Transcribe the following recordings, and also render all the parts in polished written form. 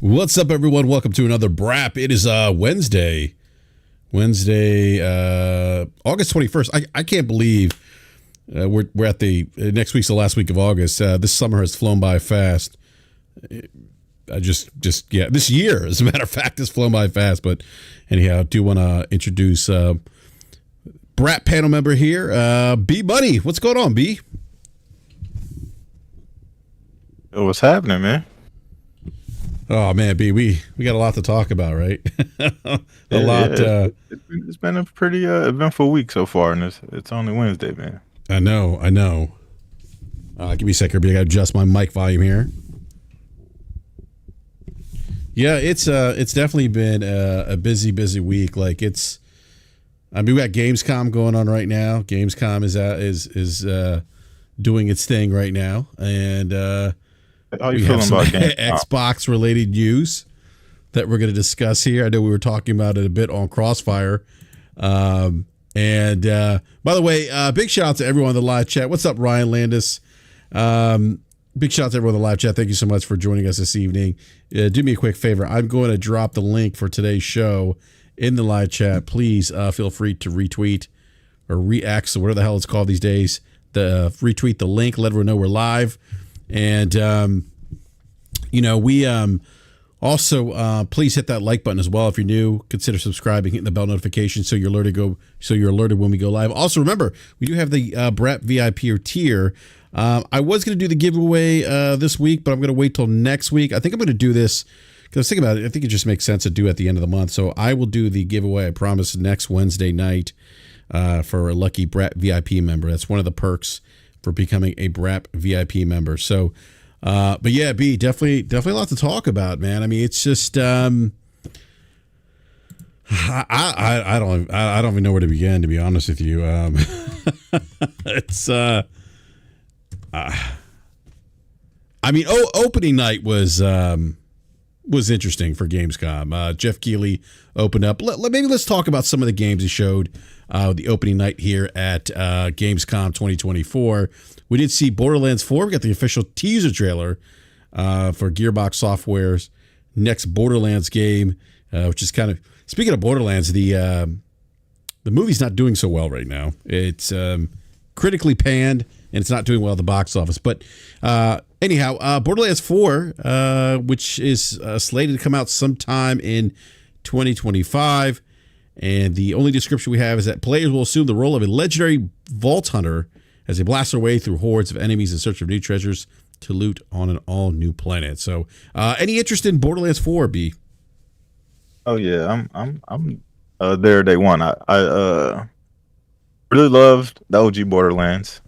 What's up, everyone? Welcome to another BRAP. It is Wednesday, August 21st. I can't believe we're at the next week's the last week of August. This summer has flown by fast. This year, as a matter of fact, has flown by fast. But anyhow, I do want to introduce BRAP panel member here, B Bunny. What's going on, B? What's happening, man? Oh man, B, we got a lot to talk about, right? It's been a pretty eventful week so far, and it's only Wednesday, man. I know. Give me a second, B. I got to adjust my mic volume here. Yeah, it's definitely been a busy week. We got Gamescom going on right now. Gamescom is doing its thing right now, and how you feeling about Xbox related news that we're going to discuss here. I know we were talking about it a bit on Crossfire. By the way, big shout out to everyone in the live chat. What's up, Ryan Landis? Big shout out to everyone in the live chat. Thank you so much for joining us this evening. Do me a quick favor. I'm going to drop the link for today's show in the live chat. Please feel free to retweet or react, or whatever the hell it's called these days. Retweet the link. Let everyone know we're live. And, we also please hit that like button as well. If you're new, consider subscribing, hitting the bell notification so you're alerted when we go live. Also, remember, we do have the BRAP VIP tier. I was going to do the giveaway this week, but I'm going to wait till next week. I think I'm going to do this because I was thinking about it. I think it just makes sense to do at the end of the month. So I will do the giveaway, I promise, next Wednesday night for a lucky BRAP VIP member. That's one of the perks for becoming a BRAP VIP member. So, but yeah, B, definitely a lot to talk about, man. I mean, it's just, I don't even know where to begin, to be honest with you. It's, opening night was interesting for Gamescom. Jeff Keighley opened up. Maybe let's talk about some of the games he showed the opening night here at Gamescom 2024. We did see Borderlands 4. We got the official teaser trailer for Gearbox Software's next Borderlands game, which is kind of, speaking of Borderlands, the movie's not doing so well right now. It's critically panned, and it's not doing well at the box office. But anyhow, Borderlands 4, which is slated to come out sometime in 2025. And the only description we have is that players will assume the role of a legendary vault hunter as they blast their way through hordes of enemies in search of new treasures to loot on an all-new planet. So, any interest in Borderlands 4, B? Oh yeah, I'm there day one. I really loved the OG Borderlands,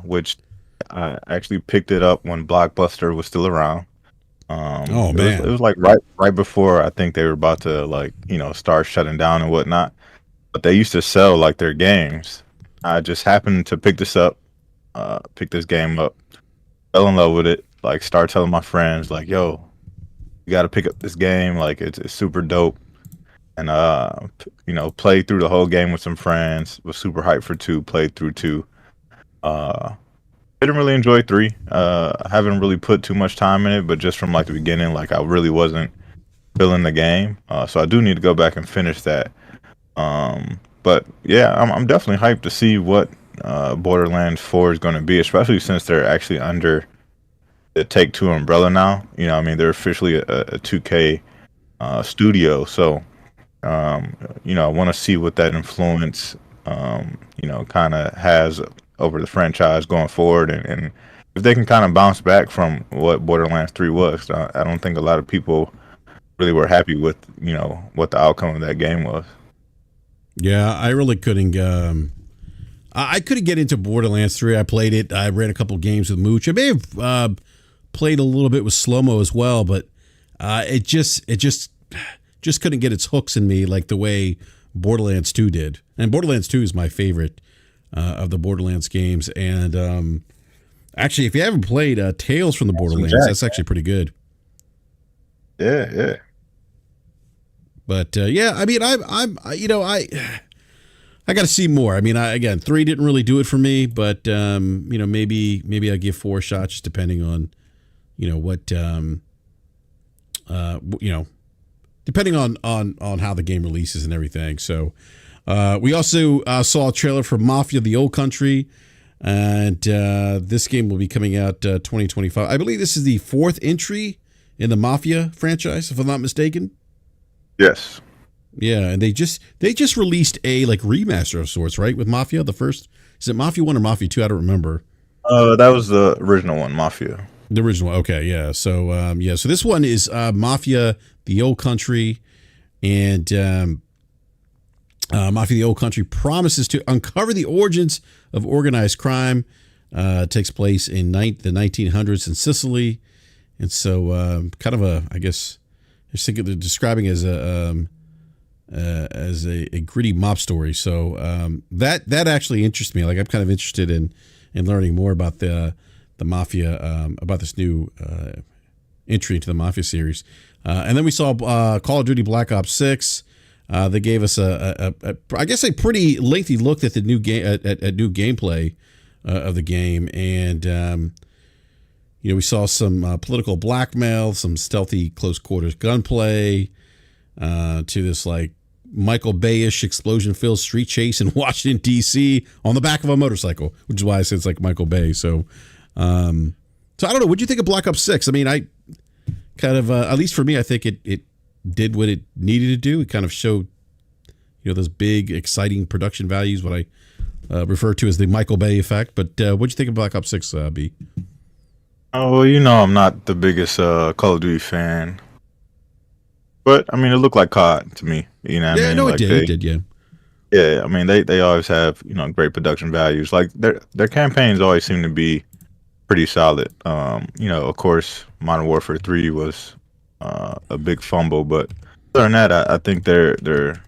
which I actually picked it up when Blockbuster was still around. It was like right before I think they were about to start shutting down and whatnot. But they used to sell like their games. I just happened to pick this game up, fell in love with it. Like, start telling my friends like, "Yo, you got to pick up this game. Like, it's super dope." And played through the whole game with some friends. Was super hyped for 2. Played through 2. Didn't really enjoy 3. I haven't really put too much time in it, but just from like the beginning, like I really wasn't feeling the game. So I do need to go back and finish that. But yeah, I'm definitely hyped to see what Borderlands 4 is going to be, especially since they're actually under the Take-Two umbrella now. I mean, they're officially a 2K studio. So, I want to see what that influence, kind of has over the franchise going forward, and if they can kind of bounce back from what Borderlands 3 was. I don't think a lot of people really were happy with what the outcome of that game was. Yeah, I really couldn't. I couldn't get into Borderlands 3. I played it. I ran a couple games with Mooch. I may have played a little bit with Slow-Mo as well, but it just couldn't get its hooks in me like the way Borderlands 2 did. And Borderlands 2 is my favorite of the Borderlands games. And actually, if you haven't played Tales from the Borderlands, that's actually pretty good. Yeah. But yeah, I mean, I got to see more. I mean, again, 3 didn't really do it for me, but maybe I'll give 4 shots, just depending on what you know, depending on how the game releases and everything. So we also saw a trailer for Mafia: The Old Country, and this game will be coming out 2025. I believe this is the 4th entry in the Mafia franchise, if I'm not mistaken. Yes. Yeah, and they just released a like remaster of sorts, right? With Mafia, the first, is it Mafia 1 or Mafia 2? I don't remember. That was the original one, Mafia. The original, okay, yeah. So so this one is Mafia: The Old Country, and Mafia: The Old Country promises to uncover the origins of organized crime. It takes place in the 1900s in Sicily, and so kind of I guess they're describing as a gritty mob story. So that actually interests me. Like, I'm kind of interested in learning more about the Mafia, about this new entry into the Mafia series. And then we saw Call of Duty Black Ops 6. They gave us I guess a pretty lengthy look at the new game, at new gameplay of the game, and you know, we saw some political blackmail, some stealthy close quarters gunplay, to this like Michael Bay-ish explosion-filled street chase in Washington D.C. on the back of a motorcycle, which is why I said it's like Michael Bay. So I don't know. What do you think of Black Ops 6? I mean, I kind of, at least for me, I think it did what it needed to do. It kind of showed, you know, those big, exciting production values, what I refer to as the Michael Bay effect. But what do you think of Black Ops 6, B? Oh, well, you know, I'm not the biggest Call of Duty fan, but I mean, it looked like COD to me. You know what I mean? No, like it did, yeah. Yeah, I mean, they always have, you know, great production values. Like their campaigns always seem to be pretty solid. You know, of course, Modern Warfare 3 was a big fumble, but other than that, I think their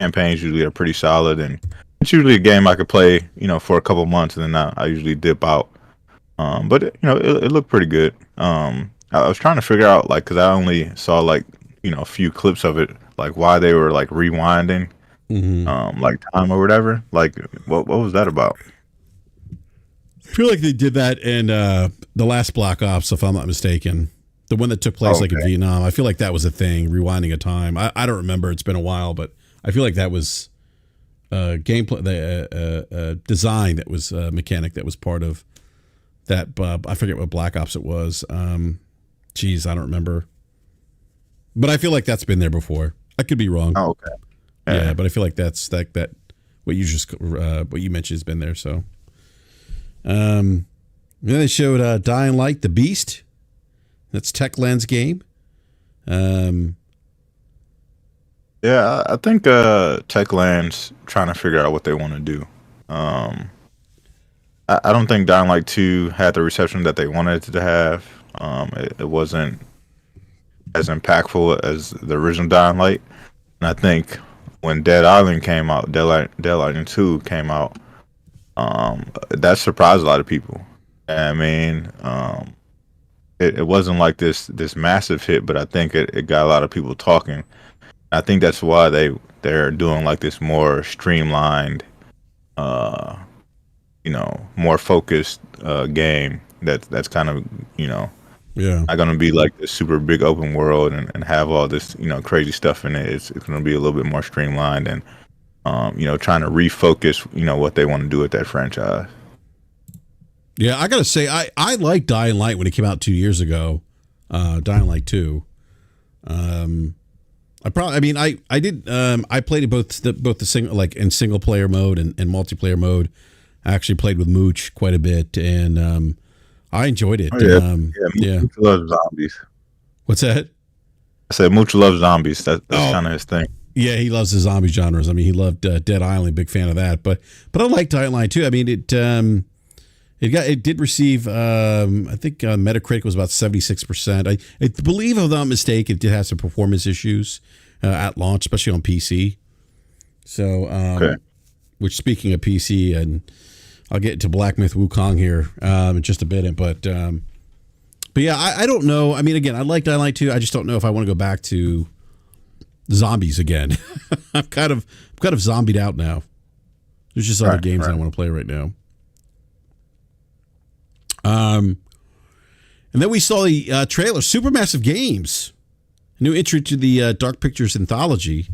campaigns usually are pretty solid, and it's usually a game I could play, you know, for a couple months, and then I usually dip out. But you know, it looked pretty good. I was trying to figure out, like, because I only saw like, you know, a few clips of it, like why they were like rewinding, like time or whatever. Like, what was that about? I feel like they did that in the last Black Ops, if I'm not mistaken. The one that took place like in Vietnam. I feel like that was a thing, rewinding a time. I don't remember. It's been a while, but I feel like that was gameplay, design that was a mechanic that was part of that. I forget what Black Ops it was. Geez, I don't remember. But I feel like that's been there before. I could be wrong. Oh, okay. Yeah, but I feel like that's that what you just what you mentioned has been there. So, then they showed Dying Light: The Beast. That's Techland's game. Yeah, I think Techland's trying to figure out what they want to do. I don't think Dying Light 2 had the reception that they wanted it to have. It wasn't as impactful as the original Dying Light. And I think when Dead Island came out, Dead Island 2 came out, that surprised a lot of people. I mean, it wasn't like this massive hit, but I think it got a lot of people talking. I think that's why they're doing like this more streamlined, you know, more focused game that's kind of, you know, not gonna be like this super big open world and have all this, you know, crazy stuff in it. It's gonna be a little bit more streamlined and you know, trying to refocus, you know, what they want to do with that franchise. Yeah, I gotta say, I liked Dying Light when it came out 2 years ago. Dying Light 2. I did. I played it both the single, like in single player mode and multiplayer mode. I actually played with Mooch quite a bit, and I enjoyed it. Oh, yeah. Mooch loves zombies. What's that? I said Mooch loves zombies. That's kind of his thing. Yeah, he loves the zombie genres. I mean, he loved Dead Island, big fan of that. But I like Dying Light too. I mean, it did receive, I think Metacritic was about 76%. I believe, if I'm not mistaken, it did have some performance issues at launch, especially on PC. So, which, speaking of PC, and I'll get to Black Myth Wukong here in just a bit. But yeah, I don't know. I mean, again, I like Dying Light 2. I just don't know if I want to go back to zombies again. I'm kind of zombied out now. There's just other games I want to play right now. And then we saw the trailer, Supermassive Games. New entry to the Dark Pictures Anthology,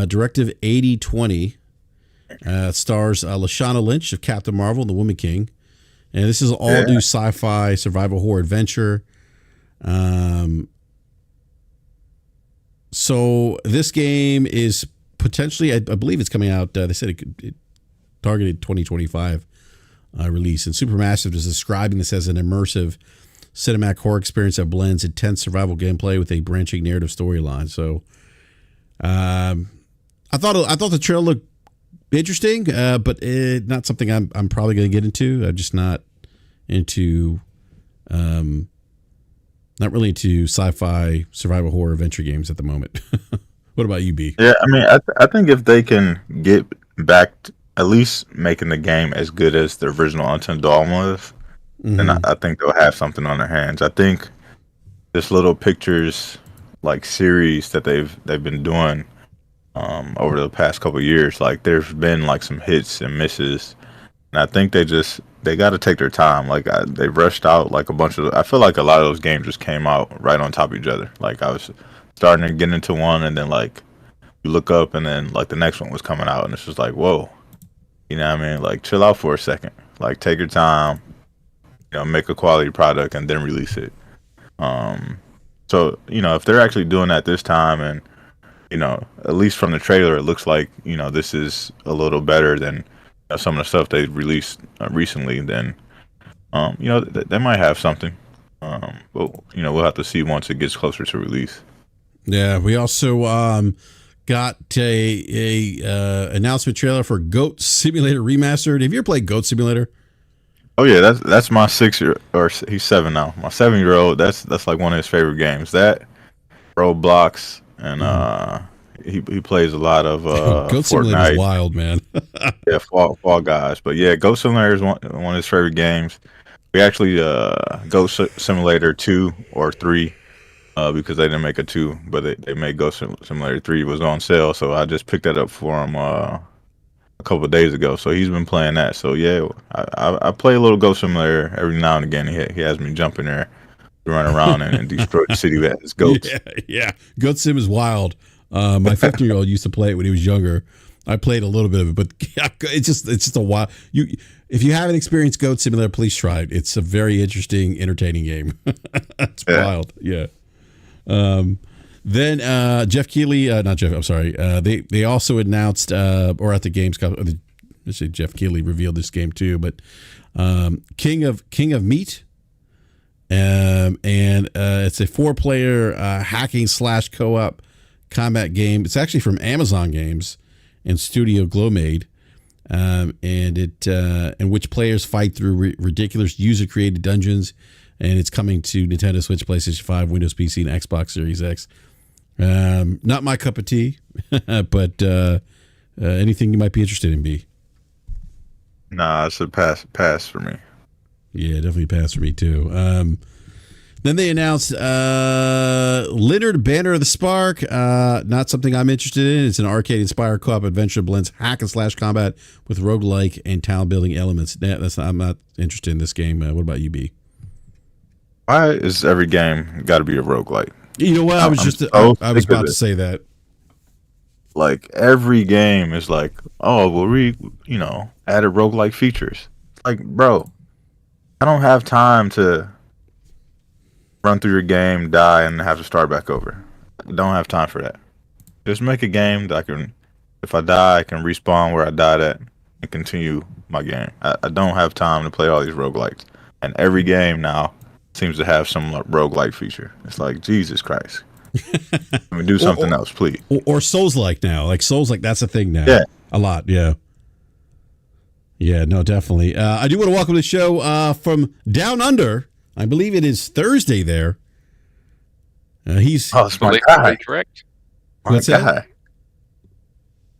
Directive 8020. Stars Lashana Lynch of Captain Marvel and the Woman King. And this is an all-new sci-fi survival horror adventure. So this game is potentially, I believe it's coming out, they said it targeted 2025 release. And Supermassive is describing this as an immersive cinematic horror experience that blends intense survival gameplay with a branching narrative storyline. So I thought the trailer looked interesting, but not something I'm probably going to get into. I'm just not into, not really into sci-fi survival horror adventure games at the moment. What about you, B? Yeah, I mean, I think if they can get back to at least making the game as good as the original Until Dawn was, then I think they'll have something on their hands. I think this little pictures like series that they've been doing over the past couple of years, like there's been like some hits and misses, and I think they got to take their time. Like they rushed out like a bunch of. I feel like a lot of those games just came out right on top of each other. Like I was starting to get into one, and then like you look up, and then like the next one was coming out, and it's just like, whoa, you know what I mean? Like chill out for a second. Like take your time, make a quality product and then release it. So if they're actually doing that this time, and at least from the trailer, it looks like this is a little better than some of the stuff they released recently. Then they might have something. But we'll have to see once it gets closer to release. Yeah, we also got a announcement trailer for Goat Simulator Remastered. Have you ever played Goat Simulator? Oh yeah, that's my 6-year, or he's 7 now. My 7-year-old. That's like one of his favorite games. That Roblox, and he plays a lot of Goat Simulator is wild, man. Yeah, Fall Guys. But yeah, Goat Simulator is one of his favorite games. We actually Goat Simulator 2 or 3 because they didn't make a 2, but they made Goat Simulator 3. It was on sale, so I just picked that up for him a couple of days ago. So he's been playing that. So yeah, I play a little Goat Simulator every now and again. He has me jump in there, run around and destroy the city with his goats. Yeah. Goat Sim is wild. My 15-year-old used to play it when he was younger. I played a little bit of it, but it's just a wild. If you haven't experienced Goat Simulator, please try it. It's a very interesting, entertaining game. It's wild. Yeah. Then Jeff Keighley, not Jeff. I'm sorry. They also announced, or at the Gamescom, Jeff Keighley revealed this game too. But King of Meat, and it's a 4-player hacking / co-op combat game. It's actually from Amazon Games and Studio Glow made, and it in which players fight through ridiculous user-created dungeons. And it's coming to Nintendo Switch, PlayStation 5, Windows PC, and Xbox Series X. Not my cup of tea, but anything you might be interested in, B? Nah, it's a pass for me. Yeah, definitely a pass for me too. Then they announced Leonard, Banner of the Spark. Not something I'm interested in. It's an arcade-inspired co-op adventure that blends hack and slash combat with roguelike and town-building elements. I'm not interested in this game. What about you, B? Why is every game got to be a roguelike? You know what? I was about to say that. Like every game is like, oh, well, we added roguelike features. Like, bro, I don't have time to run through your game, die, and have to start back over. I don't have time for that. Just make a game that if I die, I can respawn where I died at and continue my game. I don't have time to play all these roguelikes. And every game now seems to have some roguelike feature. It's like, Jesus Christ. I mean, do something else, please. Or Souls-like now. Like Souls-like, that's a thing now. Yeah. A lot, yeah. Yeah, no, definitely. I do want to welcome to the show from Down Under. I believe it is Thursday there. It's my guy. Would be correct. What's that?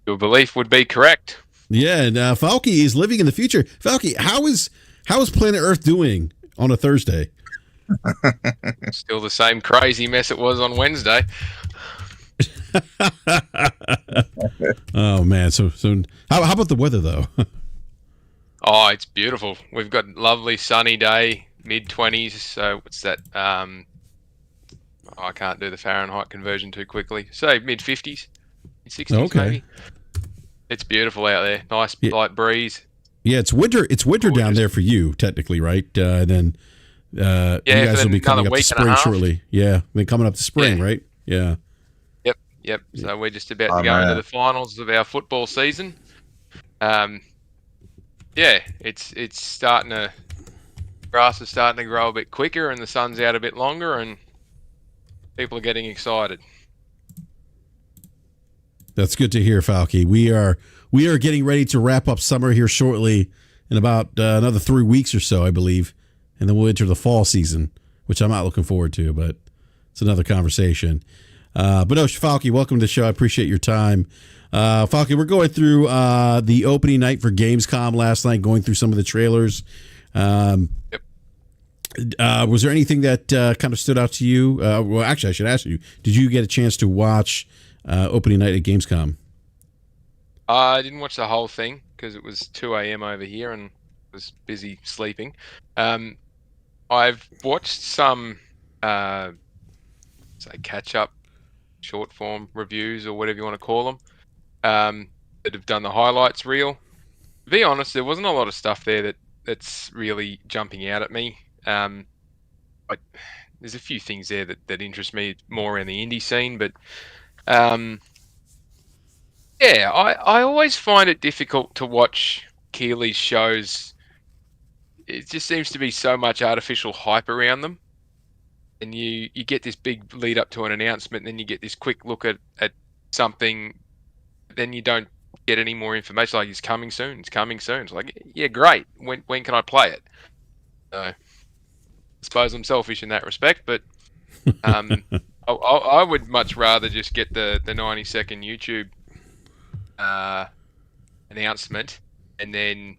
Your belief would be correct. Yeah, and Falky is living in the future. Falky, how is Planet Earth doing on a Thursday? Still the same crazy mess it was on Wednesday. Oh man, so how about the weather though? Oh, it's beautiful. We've got lovely sunny day, mid-20s. So what's that? I can't do the Fahrenheit conversion too quickly. Say mid-50s, mid-60s Okay. maybe. It's beautiful out there. Nice Yeah. light breeze. Yeah, it's winter. It's winter down Gorgeous. there for you, technically, right? Then you for guys will be coming another up to week and a spring half. shortly. Yeah, then coming up to spring, Yeah. right? Yeah. Yep. So we're just about Oh, to go into man. the finals of our football season. It's starting to, grass is starting to grow a bit quicker and the sun's out a bit longer and people are getting excited. That's good to hear, Falky. We are getting ready to wrap up summer here shortly in about another 3 weeks or so, I believe, and then we'll enter the fall season, which I'm not looking forward to, but it's another conversation. But no, Falky, welcome to the show. I appreciate your time. Falky, we're going through the opening night for Gamescom last night, going through some of the trailers. Was there anything that kind of stood out to you? Well, actually, I should ask you, did you get a chance to watch opening night at Gamescom? I didn't watch the whole thing because it was 2 a.m. over here and was busy sleeping. I've watched some catch-up short form reviews or whatever you want to call them that have done the highlights reel. To be honest, there wasn't a lot of stuff there that's really jumping out at me. There's a few things there that interest me more in the indie scene, but I always find it difficult to watch Keeley's shows. It just seems to be so much artificial hype around them. And you get this big lead up to an announcement, and then you get this quick look at something, then you don't get any more information. Like, it's coming soon. It's like, yeah, great. When can I play it? I suppose I'm selfish in that respect, but I would much rather just get the 90-second YouTube announcement, and then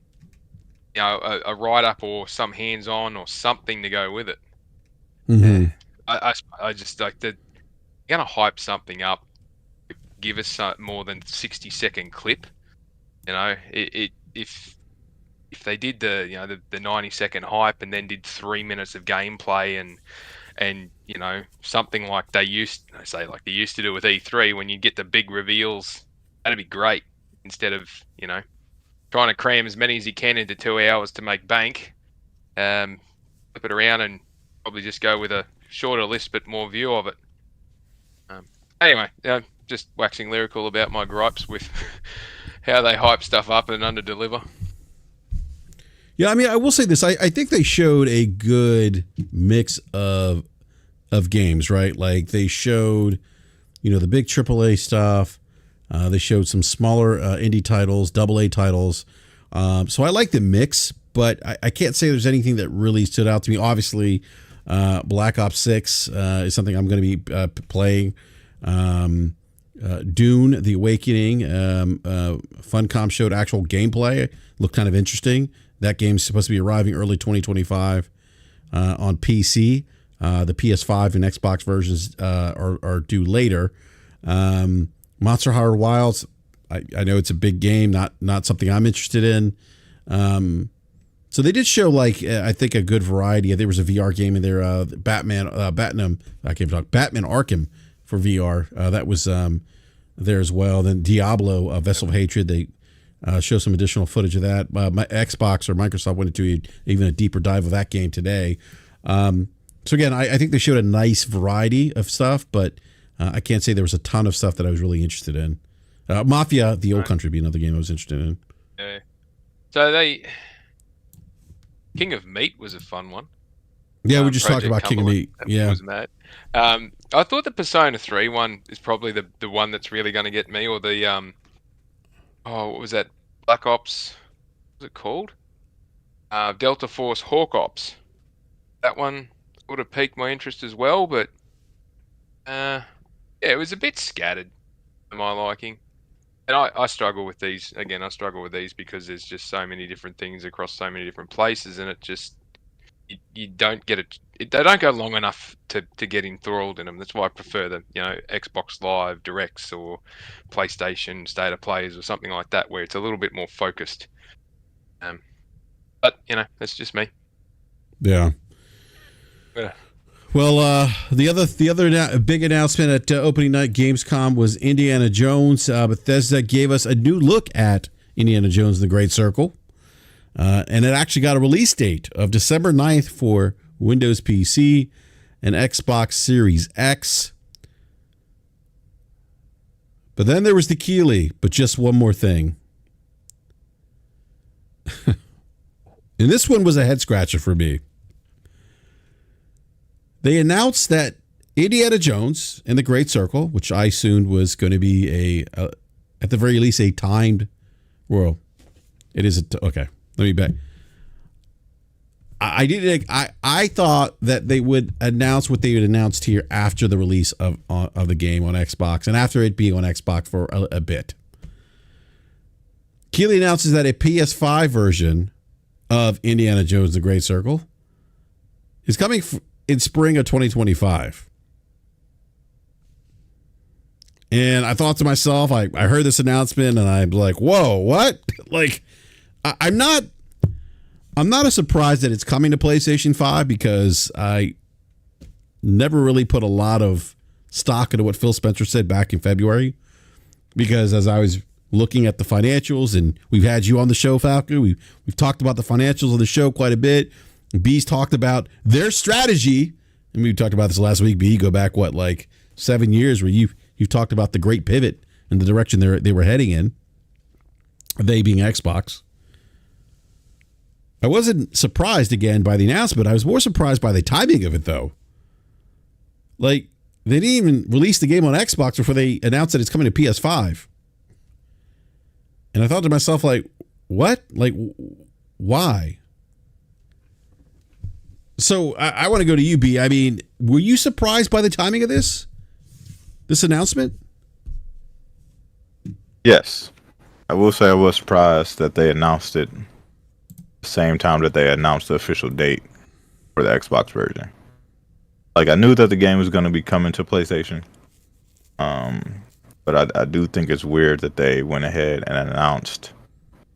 a write-up or some hands-on or something to go with it. Mm-hmm. I just like that. You're gonna hype something up, give us more than 60-second clip. If they did the 90-second hype and then did 3 minutes of gameplay and something like they used to do with E3 when you get the big reveals, that'd be great. Instead of trying to cram as many as you can into 2 hours to make bank, flip it around and probably just go with a shorter list but more view of it. Anyway, just waxing lyrical about my gripes with how they hype stuff up and under-deliver. Yeah, I mean, I will say this. I think they showed a good mix of games, right? Like, they showed, the big AAA stuff. They showed some smaller indie titles, AA titles. So I like the mix, but I can't say there's anything that really stood out to me. Obviously, Black Ops 6 is something I'm going to be playing. Dune: The Awakening. Funcom showed actual gameplay. Looked kind of interesting. That game's supposed to be arriving early 2025 on PC. The PS5 and Xbox versions are due later. Monster Hunter Wilds, I know it's a big game, not something I'm interested in. So they did show, I think, a good variety. There was a VR game in there, Batman Arkham for VR. That was there as well. Then Diablo, Vessel of Hatred, they show some additional footage of that. My Xbox or Microsoft went into even a deeper dive of that game today. So again, I think they showed a nice variety of stuff, but I can't say there was a ton of stuff that I was really interested in. Mafia, The Old Country, would be another game I was interested in. Yeah. So King of Meat was a fun one. Yeah, we just talked about King of Meat. Yeah. Was mad. I thought the Persona 3 one is probably the one that's really going to get me, or the what was that? Black Ops, what was it called? Delta Force Hawk Ops. That one would have piqued my interest as well, but it was a bit scattered to my liking. And I struggle with these. Again, I struggle with these because there's just so many different things across so many different places, and it just you don't get it. They don't go long enough to get enthralled in them. That's why I prefer the Xbox Live Directs or PlayStation State of Plays or something like that, where it's a little bit more focused. But that's just me. Yeah. Well, the other big announcement at opening night Gamescom was Indiana Jones. Bethesda gave us a new look at Indiana Jones and the Great Circle. And it actually got a release date of December 9th for Windows PC and Xbox Series X. But then there was the Keeley, but just one more thing. And this one was a head scratcher for me. They announced that Indiana Jones and the Great Circle, which I assumed was going to be at the very least, a timed, well, it is okay. Let me back. I thought that they would announce what they had announced here after the release of the game on Xbox and after it being on Xbox for a bit. Keeley announces that a PS5 version of Indiana Jones and the Great Circle is coming in spring of 2025. And I thought to myself, I heard this announcement and I'm like, whoa, what? Like, I'm not as surprised that it's coming to PlayStation 5 because I never really put a lot of stock into what Phil Spencer said back in February. Because as I was looking at the financials, and we've had you on the show, Falco, we've talked about the financials of the show quite a bit. B's talked about their strategy, and we talked about this last week. B, go back like 7 years where you've talked about the great pivot in the direction they were heading in. They being Xbox. I wasn't surprised again by the announcement. I was more surprised by the timing of it, though. Like, they didn't even release the game on Xbox before they announced that it's coming to PS5. And I thought to myself, like, what? Like, why? So I want to go to you, B. I mean, were you surprised by the timing of this announcement? Yes. I will say I was surprised that they announced it the same time that they announced the official date for the Xbox version. Like, I knew that the game was going to be coming to PlayStation. But I do think it's weird that they went ahead and announced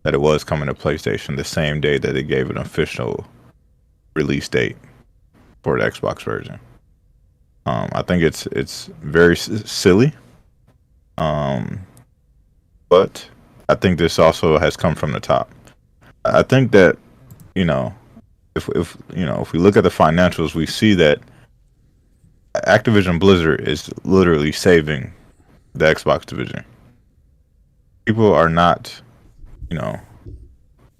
that it was coming to PlayStation the same day that they gave an official release date for the Xbox version. I think it's very silly. But I think this also has come from the top. I think that, if we look at the financials, we see that Activision Blizzard is literally saving the Xbox division. People are not,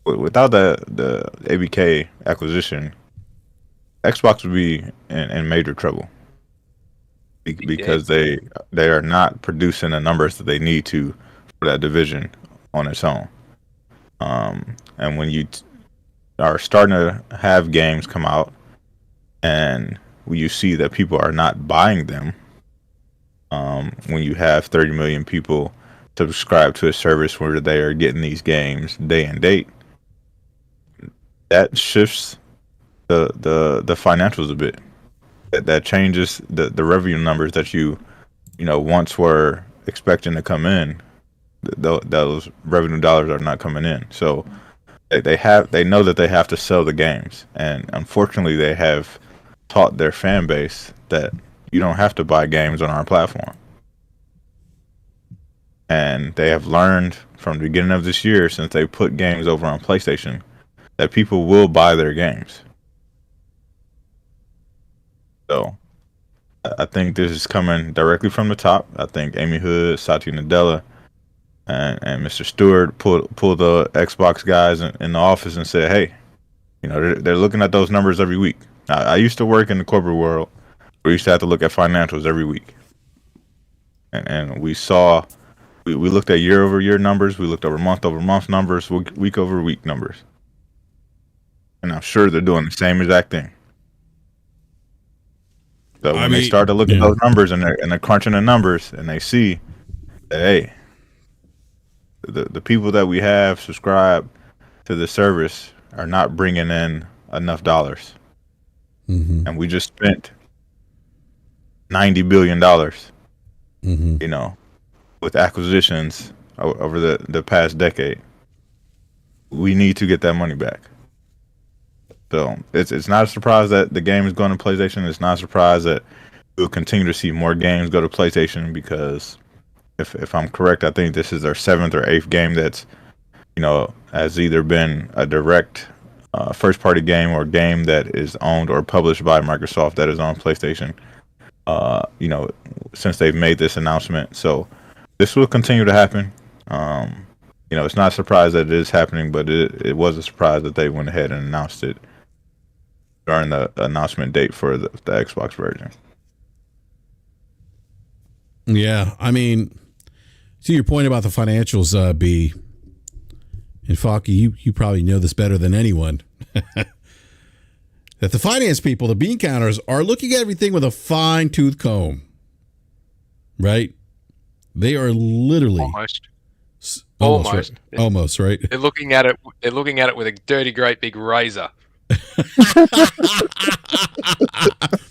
without the ABK acquisition, Xbox would be in major trouble because they are not producing the numbers that they need to for that division on its own. And when you are starting to have games come out and when you see that people are not buying them, when you have 30 million people subscribe to a service where they are getting these games day and date, that shifts the financials a bit. That changes the revenue numbers that you once were expecting to come in. Those revenue dollars are not coming in. So they know that they have to sell the games, and unfortunately they have taught their fan base that you don't have to buy games on our platform. And they have learned from the beginning of this year, since they put games over on PlayStation, that people will buy their games. So I think this is coming directly from the top. I think Amy Hood, Satya Nadella, and Mr. Stewart pulled the Xbox guys in the office and said, hey, they're looking at those numbers every week. I used to work in the corporate world. We used to have to look at financials every week. And we saw, we looked at year-over-year numbers. We looked over month-over-month numbers, week-over-week numbers. And I'm sure they're doing the same exact thing. So when they start to look at those numbers and they're crunching the numbers and they see that, hey, the people that we have subscribed to the service are not bringing in enough dollars. Mm-hmm. And we just spent $90 billion, with acquisitions over the past decade. We need to get that money back. So it's not a surprise that the game is going to PlayStation. It's not a surprise that we'll continue to see more games go to PlayStation because if I'm correct, I think this is their 7th or 8th game that's, has either been a direct first party game or game that is owned or published by Microsoft that is on PlayStation. Since they've made this announcement, so this will continue to happen. It's not a surprise that it is happening, but it was a surprise that they went ahead and announced it during the announcement date for the Xbox version. Yeah, I mean, to your point about the financials, B, and Falky, you probably know this better than anyone, that the finance people, the bean counters, are looking at everything with a fine-tooth comb, right? They are literally... Almost, right? They're looking at it with a dirty, great big razor.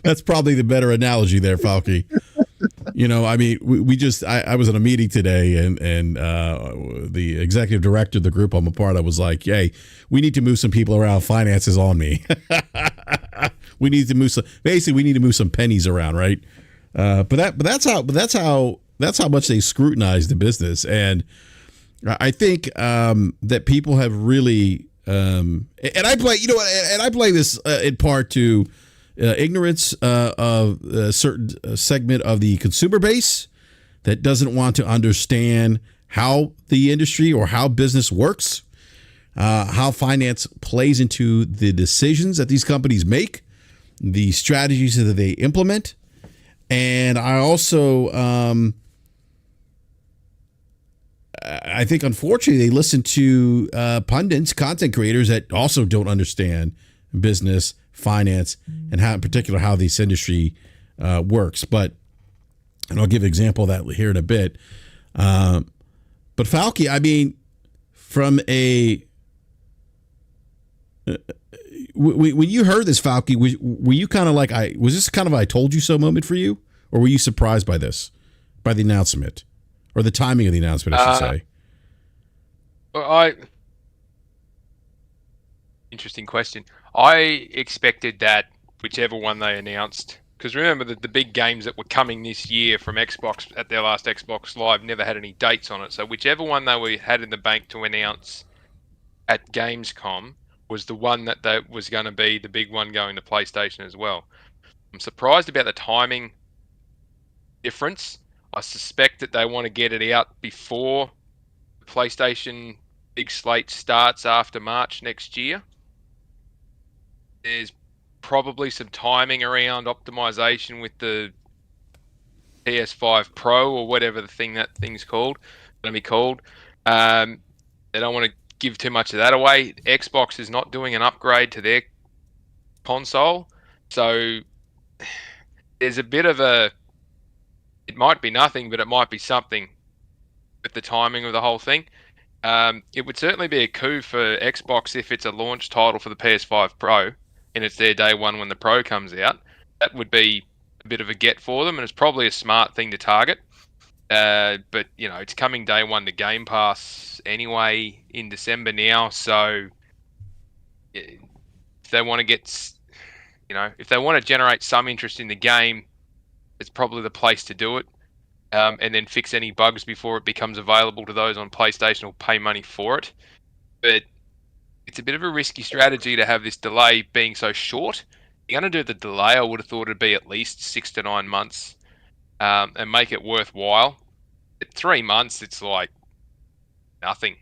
That's probably the better analogy there, Falky. I mean, I was in a meeting today, and the executive director of the group I'm a part of was like, "Hey, we need to move some people around. Finance is on me. We need to move some pennies around, right?" But that's how much they scrutinize the business, and I think that people have really, and I blame this in part to ignorance of a certain segment of the consumer base that doesn't want to understand how the industry or how business works, how finance plays into the decisions that these companies make, the strategies that they implement. And I also, I think, unfortunately, they listen to pundits, content creators that also don't understand business, finance, and how, in particular, how this industry works. And I'll give an example of that here in a bit. But Falky, I mean, from when you heard this, Falky, were you kind of like, was this kind of a I told you so moment for you? Or were you surprised by the announcement? Or the timing of the announcement, I should say? Interesting question. I expected that whichever one they announced, because remember that the big games that were coming this year from Xbox at their last Xbox Live never had any dates on it. So whichever one they had in the bank to announce at Gamescom was the one that was going to be the big one going to PlayStation as well. I'm surprised about the timing difference. I suspect that they want to get it out before PlayStation big slate starts after March next year. There's probably some timing around optimization with the PS5 Pro or whatever that thing's called. Going to be called. They don't want to give too much of that away. Xbox is not doing an upgrade to their console, so there's a bit of a. It might be nothing, but it might be something with the timing of the whole thing. It would certainly be a coup for Xbox if it's a launch title for the PS5 Pro and it's their day one when the Pro comes out. That would be a bit of a get for them, and it's probably a smart thing to target. But, it's coming day one to Game Pass anyway in December now, so if they want to if they want to generate some interest in the game, it's probably the place to do it. And then fix any bugs before it becomes available to those on PlayStation or pay money for it. But it's a bit of a risky strategy to have this delay being so short. If you're going to do the delay, I would have thought it'd be at least 6 to 9 months and make it worthwhile. At 3 months, it's like nothing,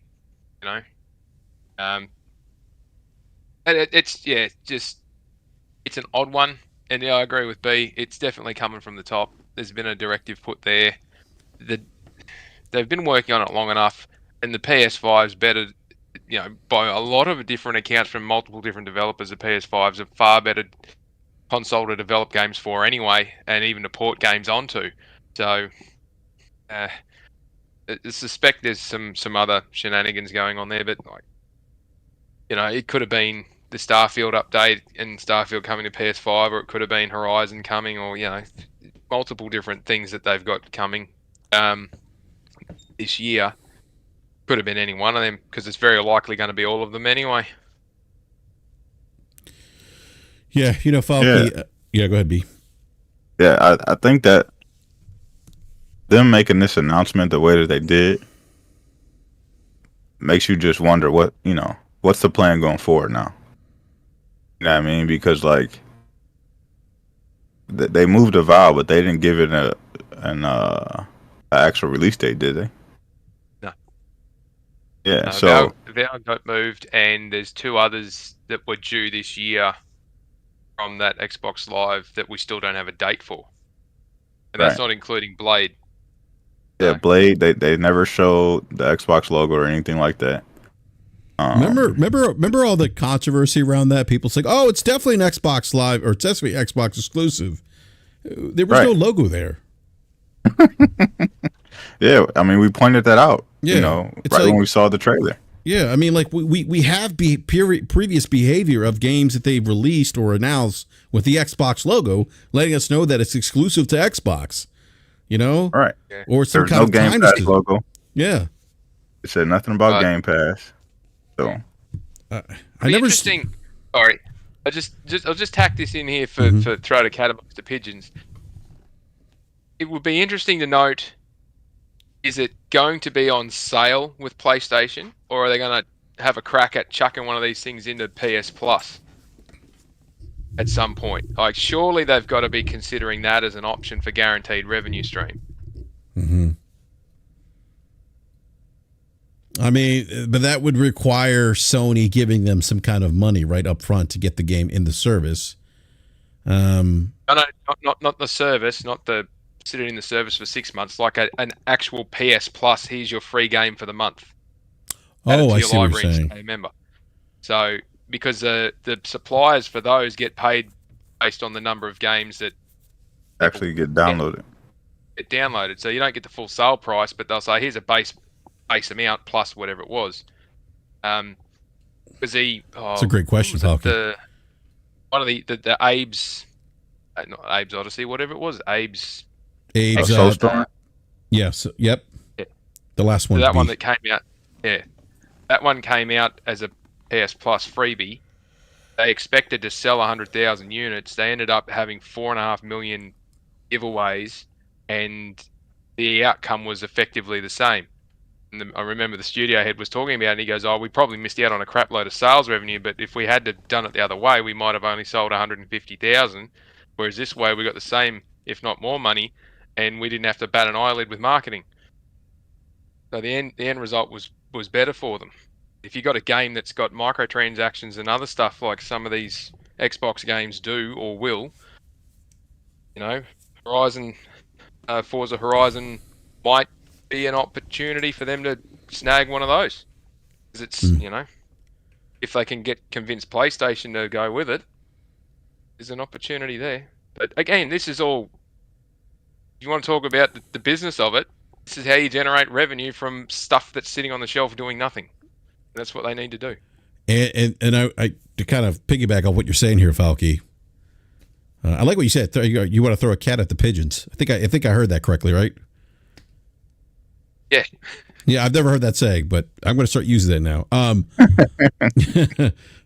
It's an odd one. And yeah, I agree with B. It's definitely coming from the top. There's been a directive put there. They've been working on it long enough, and the PS5's better, by a lot of different accounts from multiple different developers. The PS5's a far better console to develop games for anyway, and even to port games onto. So, I suspect there's some other shenanigans going on there, but it could have been the Starfield update and Starfield coming to PS5, or it could have been Horizon coming, or multiple different things that they've got coming this year. Could have been any one of them, because it's very likely going to be all of them anyway. Yeah, Falky. Yeah, go ahead, B. Yeah, I think that them making this announcement the way that they did makes you just wonder what's the plan going forward now. You know what I mean? Because like they moved Avowed, but they didn't give it an actual release date, did they? No. Yeah. So Avowed got moved, and there's 2 others that were due this year from that Xbox Live that we still don't have a date for, and that's not including Blade. Yeah, Blade. They never showed the Xbox logo or anything like that. Remember all the controversy around that? People saying, "Oh, it's definitely an Xbox Live or it's definitely Xbox exclusive." There was no logo there. Yeah, I mean, we pointed that out. Yeah, when we saw the trailer. Yeah, I mean, like we have previous behavior of games that they've released or announced with the Xbox logo, letting us know that it's exclusive to Xbox. Right? Or some There's kind no of Game Pass logo. Yeah, it said nothing about Game Pass. So Interesting. Sorry, I'll just tack this in here for throw the cat amongst the pigeons. It would be interesting to note: is it going to be on sale with PlayStation, or are they going to have a crack at chucking one of these things into PS Plus at some point? Like, surely they've got to be considering that as an option for guaranteed revenue stream. Mm-hmm. I mean, but that would require Sony giving them some kind of money right up front to get the game in the service. No, not the service, not the sitting in the service for 6 months, like an actual PS Plus. Here's your free game for the month. Oh, I see what you're saying. Remember, so because the suppliers for those get paid based on the number of games that actually get downloaded. So you don't get the full sale price, but they'll say here's a base amount plus whatever it was. It's a great question, Falcon. One of the Abe's, not Abe's Odyssey, whatever it was, Abe's Soulstorm. Yes. Yep. Yeah. The last one. So that one that came out. Yeah. That one came out as a PS Plus freebie. They expected to sell 100,000 units. They ended up having 4.5 million giveaways, and the outcome was effectively the same. And I remember the studio head was talking about it, and he goes, "Oh, we probably missed out on a crap load of sales revenue, but if we had done it the other way, we might have only sold 150,000. Whereas this way, we got the same, if not more money, and we didn't have to bat an eyelid with marketing." So the end result was better for them. If you got a game that's got microtransactions and other stuff like some of these Xbox games do or will, Forza Horizon might be an opportunity for them to snag one of those. Because it's, if they can convince PlayStation to go with it, there's an opportunity there. But again, this is all, you want to talk about the business of it, this is how you generate revenue from stuff that's sitting on the shelf doing nothing. And that's what they need to do. And I to kind of piggyback on what you're saying here, Falky, I like what you said. You want to throw a cat at the pigeons. I think I heard that correctly, right? Yeah. Yeah, I've never heard that saying, but I'm going to start using that now.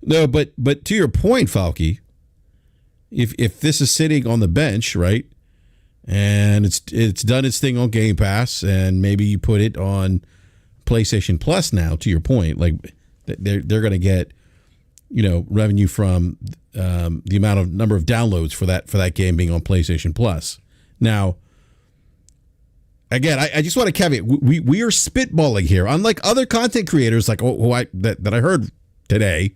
No, but to your point, Falky, if this is sitting on the bench, right, and it's done its thing on Game Pass, and maybe you put it on PlayStation Plus now, to your point, like they're going to get revenue from the number of downloads for that game being on PlayStation Plus. Now, again, I just want to caveat, we are spitballing here. Unlike other content creators like that I heard today,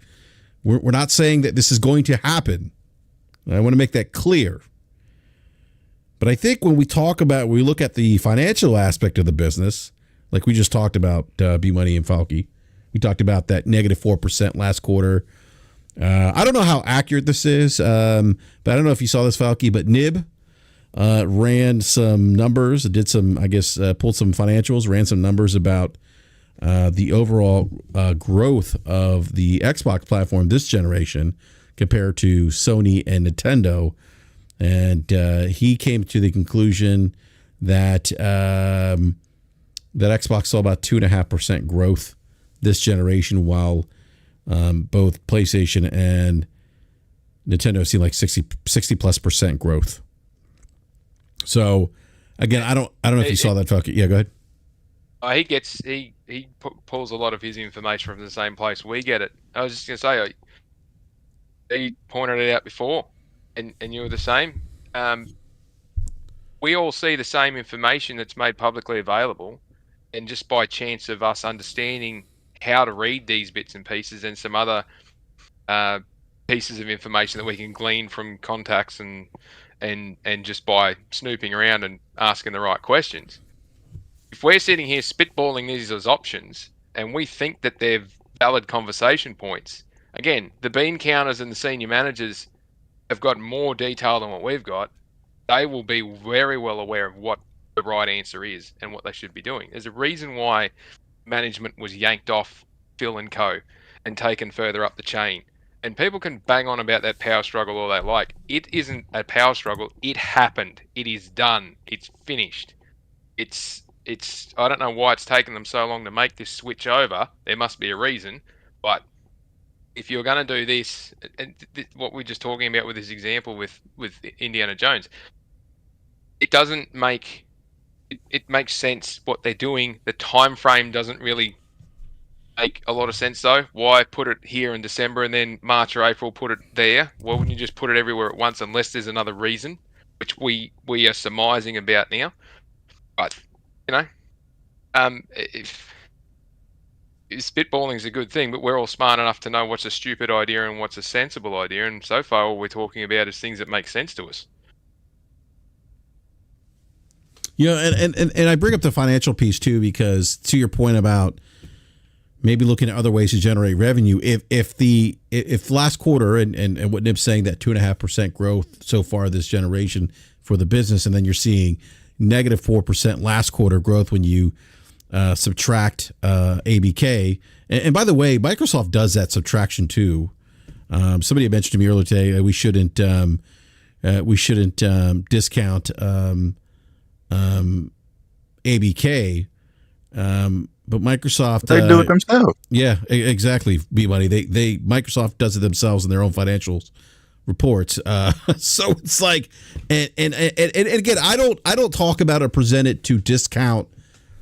we're not saying that this is going to happen. I want to make that clear. But I think when we look at the financial aspect of the business, like we just talked about B-Money and Falky, we talked about that negative 4% last quarter. I don't know how accurate this is, but I don't know if you saw this, Falky, but Nib ran some numbers, pulled some financials, ran some numbers about the overall growth of the Xbox platform this generation compared to Sony and Nintendo. And he came to the conclusion that that Xbox saw about 2.5% growth this generation, while both PlayStation and Nintendo seen like 60+% growth. So again, I don't know if you saw that, Falky. Yeah, go ahead. He pulls a lot of his information from the same place we get it. I was just gonna say, he pointed it out before, and you were the same. We all see the same information that's made publicly available, and just by chance of us understanding how to read these bits and pieces and some other pieces of information that we can glean from contacts and just by snooping around and asking the right questions. If we're sitting here spitballing these as options and we think that they're valid conversation points, again, the bean counters and the senior managers have got more detail than what we've got. They will be very well aware of what the right answer is and what they should be doing. There's a reason why management was yanked off Phil and Co. and taken further up the chain. And people can bang on about that power struggle all they like. It isn't a power struggle. It happened. It is done. It's finished. It's I don't know why it's taken them so long to make this switch over. There must be a reason. But if you're going to do this, and what we're just talking about with this example with Indiana Jones, it doesn't make it makes sense what they're doing. The time frame doesn't really make a lot of sense though. Why put it here in December and then March or April put it there? Why wouldn't you just put it everywhere at once unless there's another reason, which we are surmising about now? But if spitballing is a good thing, but we're all smart enough to know what's a stupid idea and what's a sensible idea, and so far all we're talking about is things that make sense to us. Yeah, and I bring up the financial piece too, because to your point about maybe looking at other ways to generate revenue. If last quarter and what Nib's saying, that 2.5% growth so far this generation for the business, and then you're seeing -4% last quarter growth when you subtract ABK. And by the way, Microsoft does that subtraction too. Somebody had mentioned to me earlier today that we shouldn't discount ABK. But Microsoft, they do it themselves. Yeah, exactly. B-Money. They Microsoft does it themselves in their own financials reports. So it's like, and again, I don't talk about or present it to discount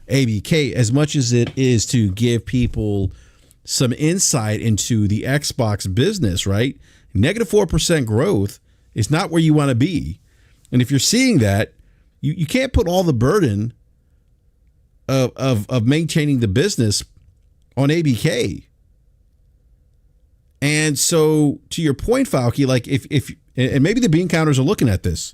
ABK as much as it is to give people some insight into the Xbox business. Right, -4% growth is not where you want to be, and if you're seeing that, you can't put all the burden of maintaining the business on ABK. And so to your point, Falky, like if and maybe the bean counters are looking at this,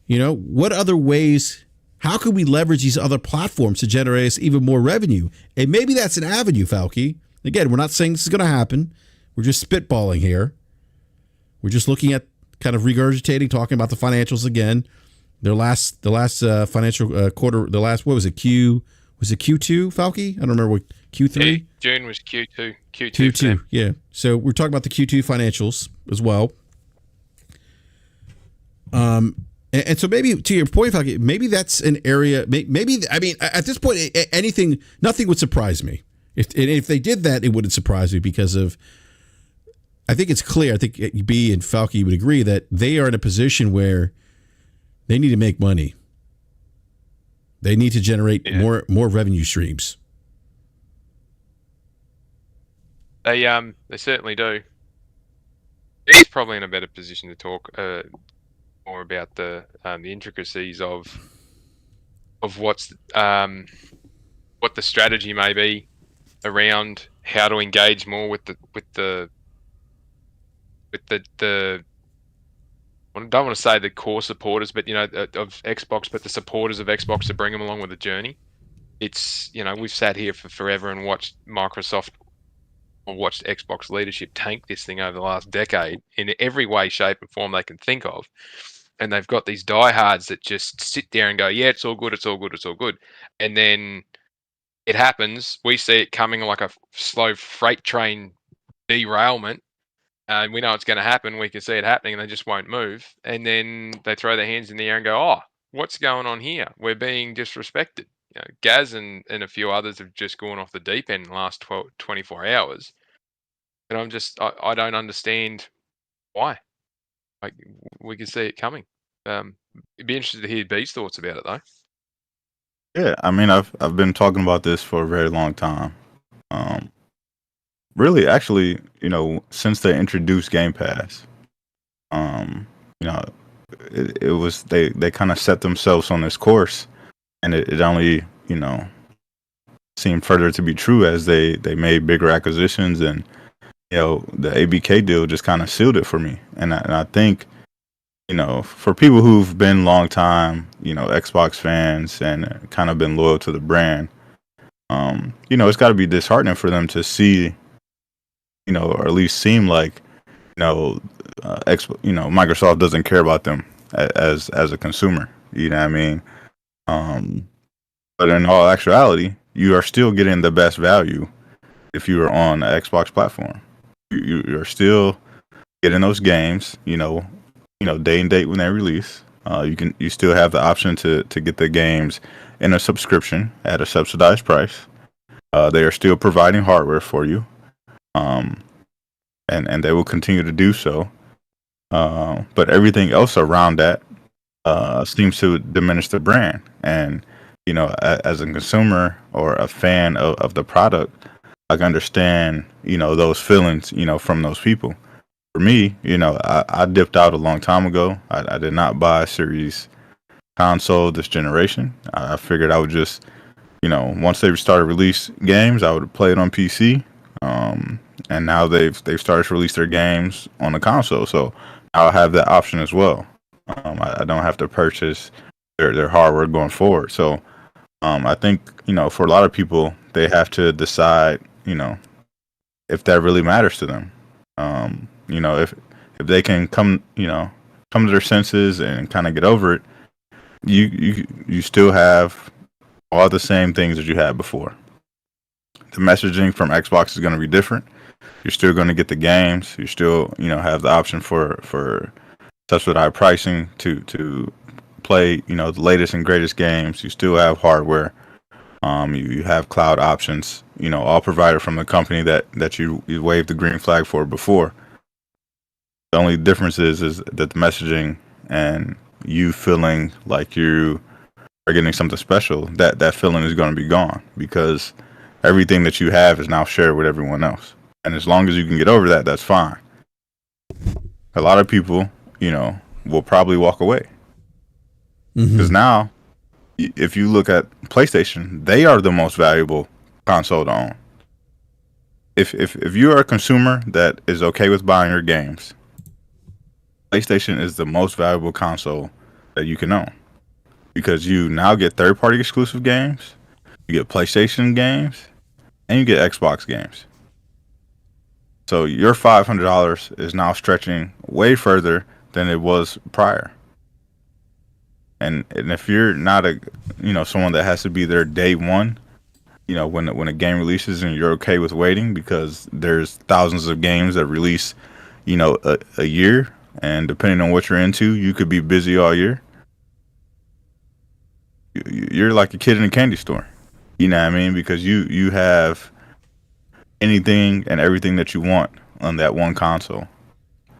what other ways, how can we leverage these other platforms to generate us even more revenue? And maybe that's an avenue, Falky. Again, we're not saying this is going to happen. We're just spitballing here. We're just looking at kind of regurgitating, talking about the financials again. The last financial quarter, what was it? Was it Q2, Falky? I don't remember what Q3. June was Q2. Q2, yeah. So we're talking about the Q2 financials as well. And so maybe to your point, Falky, maybe that's an area. Maybe at this point, nothing would surprise me if they did that. It wouldn't surprise me because of. I think it's clear. I think B and Falky would agree that they are in a position where they need to make money. They need to generate more revenue streams. They certainly do. He's probably in a better position to talk more about the intricacies of what the strategy may be around how to engage more with the I don't want to say the core supporters, but of Xbox, but the supporters of Xbox to bring them along with the journey. It's we've sat here for forever and watched Xbox leadership tank this thing over the last decade in every way, shape, and form they can think of, and they've got these diehards that just sit there and go, "Yeah, it's all good, it's all good, it's all good," and then it happens. We see it coming like a slow freight train derailment. And we know it's going to happen. We can see it happening, and they just won't move. And then they throw their hands in the air and go, "Oh, what's going on here? We're being disrespected." Gaz and a few others have just gone off the deep end in the last 24 hours. And I don't understand why? Like, we can see it coming. It'd be interested to hear B's thoughts about it, though. Yeah, I mean, I've been talking about this for a very long time. Really, actually, since they introduced Game Pass, you know, it was they kind of set themselves on this course, and it only seemed further to be true as they made bigger acquisitions, and the ABK deal just kind of sealed it for me. And I think for people who've been long time Xbox fans and kind of been loyal to the brand, it's got to be disheartening for them to see, or at least seem like Microsoft doesn't care about them as a consumer. You know what I mean? But in all actuality, you are still getting the best value if you are on the Xbox platform. You're still getting those games, day and date when they release. You still have the option to get the games in a subscription at a subsidized price. They are still providing hardware for you, and they will continue to do so. But everything else around that seems to diminish the brand. And as a consumer or a fan of the product, I can understand those feelings from those people. For me, I dipped out a long time ago. I did not buy a Series console this generation. I figured I would just once they started release games, I would play it on PC. And now they've started to release their games on the console, so I'll have that option as well. I don't have to purchase their hardware going forward. So I think for a lot of people, they have to decide if that really matters to them. If they can come to their senses and kind of get over it, you still have all the same things that you had before. The messaging from Xbox is going to be different. You're still going to get the games. You still have the option for subsidized pricing to play the latest and greatest games. You still have hardware. You have cloud options. All provided from the company that you waved the green flag for before. The only difference is that the messaging and you feeling like you are getting something special, that feeling is going to be gone because everything that you have is now shared with everyone else. And as long as you can get over that, that's fine. A lot of people, will probably walk away. Because now, if you look at PlayStation, they are the most valuable console to own. If you are a consumer that is okay with buying your games, PlayStation is the most valuable console that you can own. Because you now get third-party exclusive games, you get PlayStation games, and you get Xbox games. So your $500 is now stretching way further than it was prior. And if you're not someone that has to be there day one, when a game releases and you're okay with waiting because there's thousands of games that release, a year, and depending on what you're into, you could be busy all year. You're like a kid in a candy store. You know what I mean? Because you have anything and everything that you want on that one console.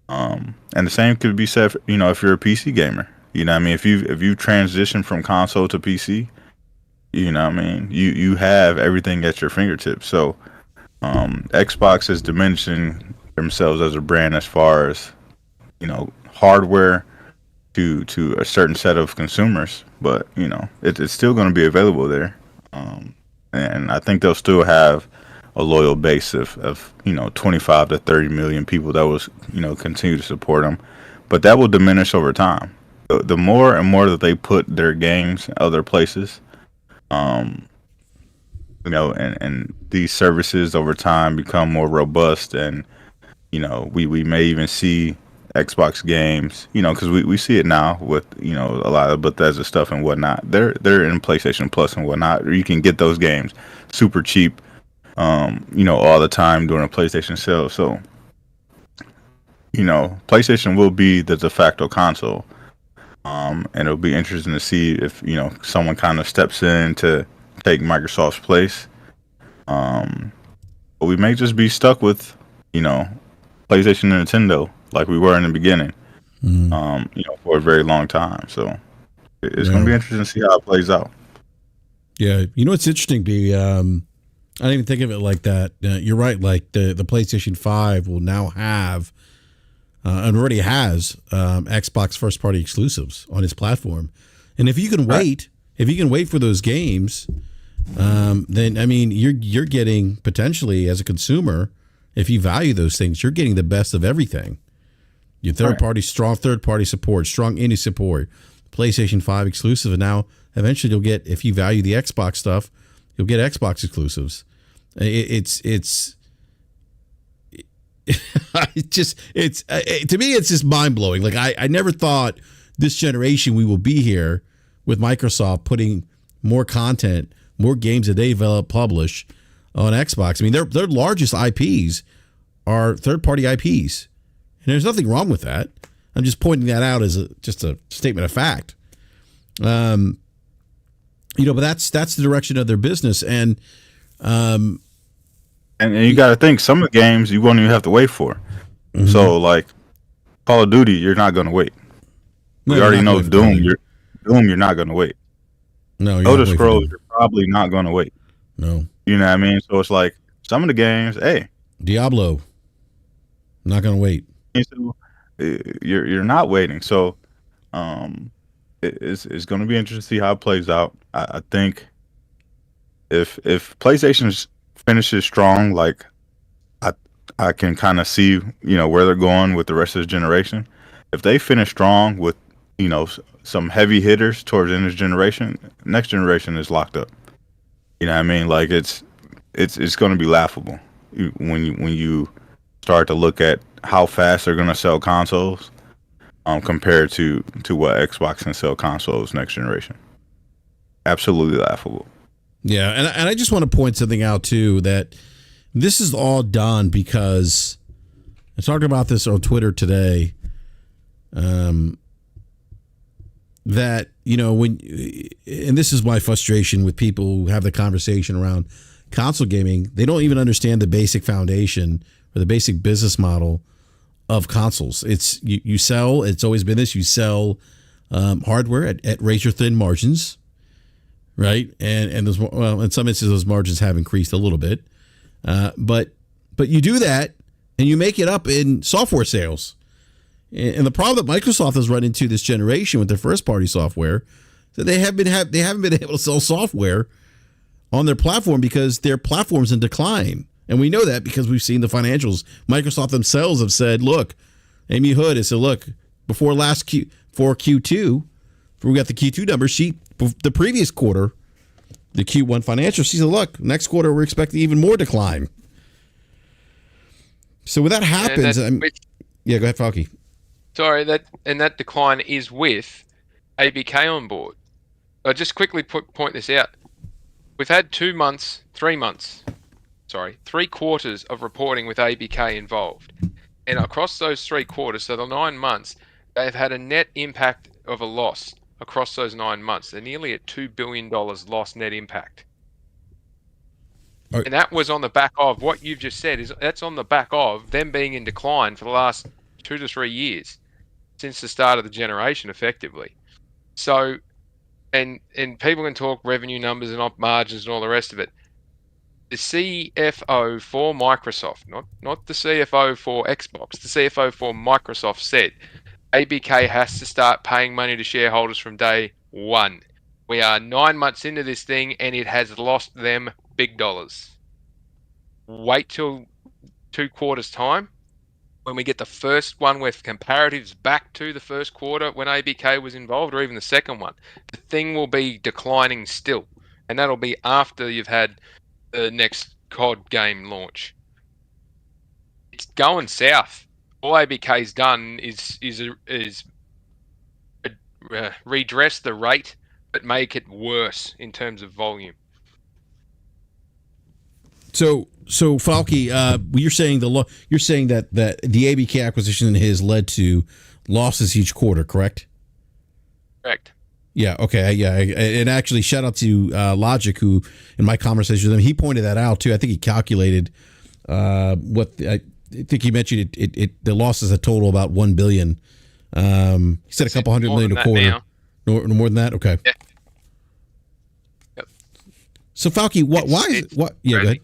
And the same could be said, if you're a PC gamer. You know what I mean? If you transition from console to PC, you know what I mean? You have everything at your fingertips. So Xbox is diminishing themselves as a brand as far as, hardware to a certain set of consumers, but it's still going to be available there. And I think they'll still have a loyal base of 25 to 30 million people that will continue to support them, but that will diminish over time. The more and more that they put their games in other places, and these services over time become more robust, and we may even see Xbox games, because we see it now with a lot of Bethesda stuff and whatnot. They're in PlayStation Plus and whatnot. Or you can get those games super cheap, all the time during a PlayStation sale. So PlayStation will be the de facto console, and it'll be interesting to see if someone kind of steps in to take Microsoft's place. But we may just be stuck with PlayStation and Nintendo like we were in the beginning. For a very long time. So it's going to be interesting to see how it plays out. Yeah, it's interesting. I didn't even think of it like that. You're right. Like the PlayStation 5 will now have, and already has, Xbox first party exclusives on its platform. And if you can wait, for those games, then I mean you're getting potentially as a consumer, if you value those things, you're getting the best of everything. Your strong third party support, strong indie support, PlayStation 5 exclusive, and now eventually you'll get, if you value the Xbox stuff, you'll get Xbox exclusives. To me, it's just mind blowing. Like I never thought this generation we will be here with Microsoft putting more content, more games that they develop, publish on Xbox. I mean, their largest IPs are third party IPs. And there's nothing wrong with that. I'm just pointing that out as just a statement of fact. But that's the direction of their business. And you got to think, some of the games you won't even have to wait for. Mm-hmm. So like Call of Duty, you're not going to wait. We already know Doom. You're not going to wait. No, Elder Scrolls, you're probably not going to wait. No, you know what I mean. So it's like some of the games. Hey, Diablo, not going to wait. You're not waiting, so it's going to be interesting to see how it plays out. I think if PlayStation finishes strong, like I can kind of see where they're going with the rest of the generation. If they finish strong with some heavy hitters towards the end of the generation, next generation is locked up. You know what I mean? Like it's going to be laughable when you start to look at how fast they're going to sell consoles compared to what Xbox can sell consoles next generation. Absolutely laughable. Yeah, and I just want to point something out too, that this is all done because I talked about this on Twitter today. That when, and this is my frustration with people who have the conversation around console gaming, they don't even understand the basic foundation or the basic business model of consoles. It's you sell. It's always been this. You sell hardware at razor thin margins, right? And there's, well, in some instances those margins have increased a little bit, but you do that and you make it up in software sales. And the problem that Microsoft has run into this generation with their first party software, that they haven't been able to sell software on their platform because their platform's in decline. And we know that because we've seen the financials. Microsoft themselves have said, look, Amy Hood has said, look, before Q2, we got the Q2 numbers, the previous quarter, the Q1 financials, she said, look, next quarter we're expecting even more decline. So when that happens, yeah, go ahead, Falky. Sorry, that decline is with ABK on board. I'll just quickly point this out. We've had 3 quarters of reporting with ABK involved. And across those 3 quarters, so the 9 months, they've had a net impact of a loss across those 9 months. They're nearly at $2 billion loss net impact. And that was on the back of what you've just said. That's on the back of them being in decline for the last 2 to 3 years since the start of the generation, effectively. So, and people can talk revenue numbers and op margins and all the rest of it. The CFO for Microsoft, not the CFO for Xbox, the CFO for Microsoft said ABK has to start paying money to shareholders from day one. We are 9 months into this thing and it has lost them big dollars. Wait till 2 quarters time when we get the first one with comparatives back to the first quarter when ABK was involved, or even the second one. The thing will be declining still, and that'll be after you've had the next COD game launch. It's going south. All ABK's done is redress the rate, but make it worse in terms of volume. So Falky, you're saying that the ABK acquisition has led to losses each quarter, correct? Correct. Yeah. Okay. Yeah. And actually, shout out to Logic, who in my conversation with him, he pointed that out too. I think he calculated what I think you mentioned the losses a total about $1 billion. He said a couple $100 million a quarter. No more than that. Okay. Yeah. Yep. So Falky, why is what? Yeah, go ahead.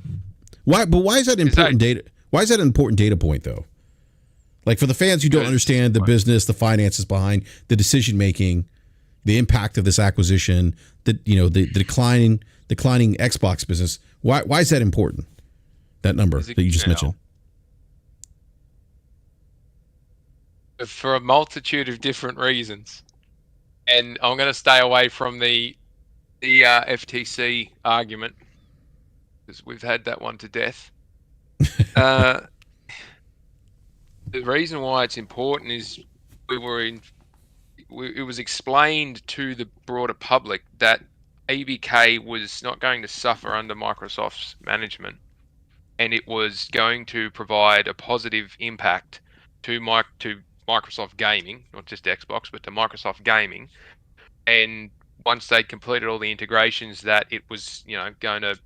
Why is that important data? Why is that an important data point though? Like for the fans who don't understand the business, the finances behind the decision making, the impact of this acquisition, the declining Xbox business. Why is that important? That number that you just mentioned. For a multitude of different reasons, and I'm going to stay away from the FTC argument because we've had that one to death. The reason why it's important is it was explained to the broader public that ABK was not going to suffer under Microsoft's management, and it was going to provide a positive impact to Microsoft Gaming, not just Xbox, but to Microsoft Gaming. And once they'd completed all the integrations, that it was, going to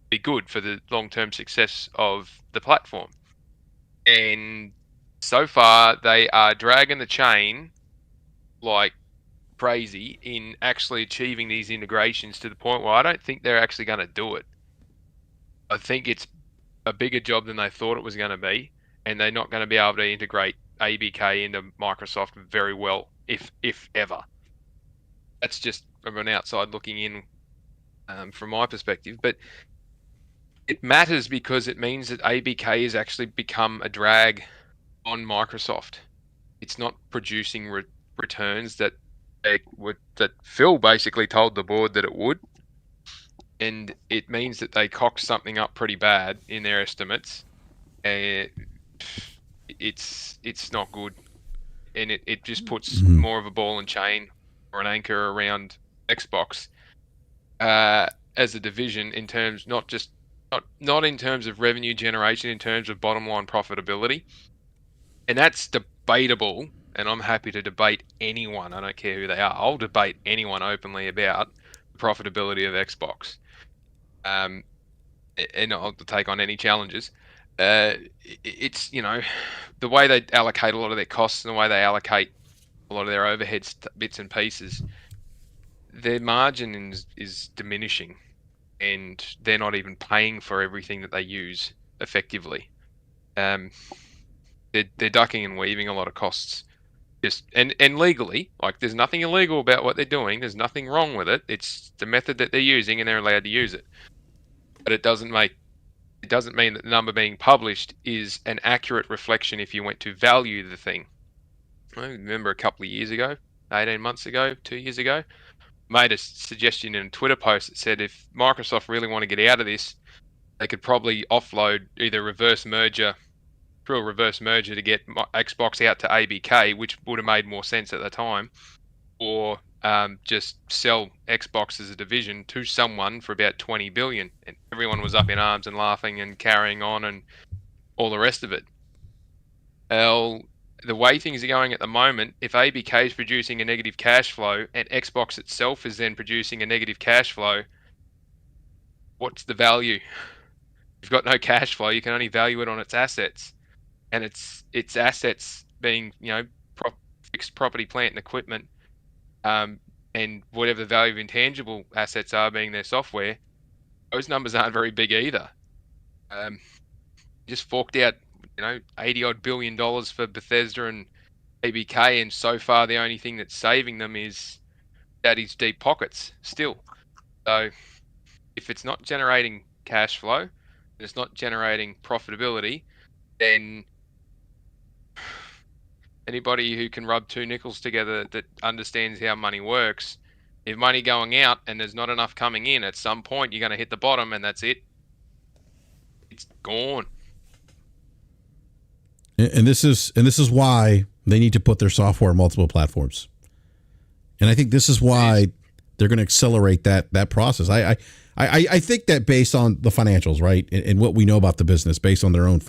be good for the long-term success of the platform. And so far, they are dragging the chain like crazy in actually achieving these integrations to the point where I don't think they're actually going to do it. I think it's a bigger job than they thought it was going to be, and they're not going to be able to integrate ABK into Microsoft very well, if ever. That's just from an outside looking in, from my perspective. But it matters because it means that ABK has actually become a drag on Microsoft. It's not producing returns that Phil basically told the board that it would, and it means that they cocked something up pretty bad in their estimates. It's not good, and it just puts more of a ball and chain or an anchor around Xbox as a division in terms not in terms of revenue generation, in terms of bottom line profitability, and that's debatable. And I'm happy to debate anyone. I don't care who they are. I'll debate anyone openly about the profitability of Xbox, and I'll take on any challenges. It's the way they allocate a lot of their costs and the way they allocate a lot of their overheads, bits and pieces, their margin is diminishing, and they're not even paying for everything that they use effectively. They're ducking and weaving a lot of costs, and legally, like there's nothing illegal about what they're doing. There's nothing wrong with it. It's the method that they're using, and they're allowed to use it. But it doesn't mean that the number being published is an accurate reflection if you went to value the thing. I remember a couple of years ago, 18 months ago, 2 years ago, made a suggestion in a Twitter post that said if Microsoft really want to get out of this, they could probably offload either reverse merger to get Xbox out to ABK, which would have made more sense at the time, or just sell Xbox as a division to someone for about 20 billion. And everyone was up in arms and laughing and carrying on and all the rest of it. The way things are going at the moment, if ABK is producing a negative cash flow and Xbox itself is then producing a negative cash flow, what's the value? If you've got no cash flow, you can only value it on its assets. And its assets being, fixed property, plant and equipment, and whatever the value of intangible assets are being their software, those numbers aren't very big either. Just forked out, $80 billion for Bethesda and ABK, and so far the only thing that's saving them is Daddy's deep pockets still. So if it's not generating cash flow, and it's not generating profitability, then anybody who can rub two nickels together that understands how money works, if money going out and there's not enough coming in, at some point you're going to hit the bottom and that's it. It's gone. And this is why they need to put their software on multiple platforms. And I think this is why they're going to accelerate that process. I think that based on the financials, right, and what we know about the business, based on their own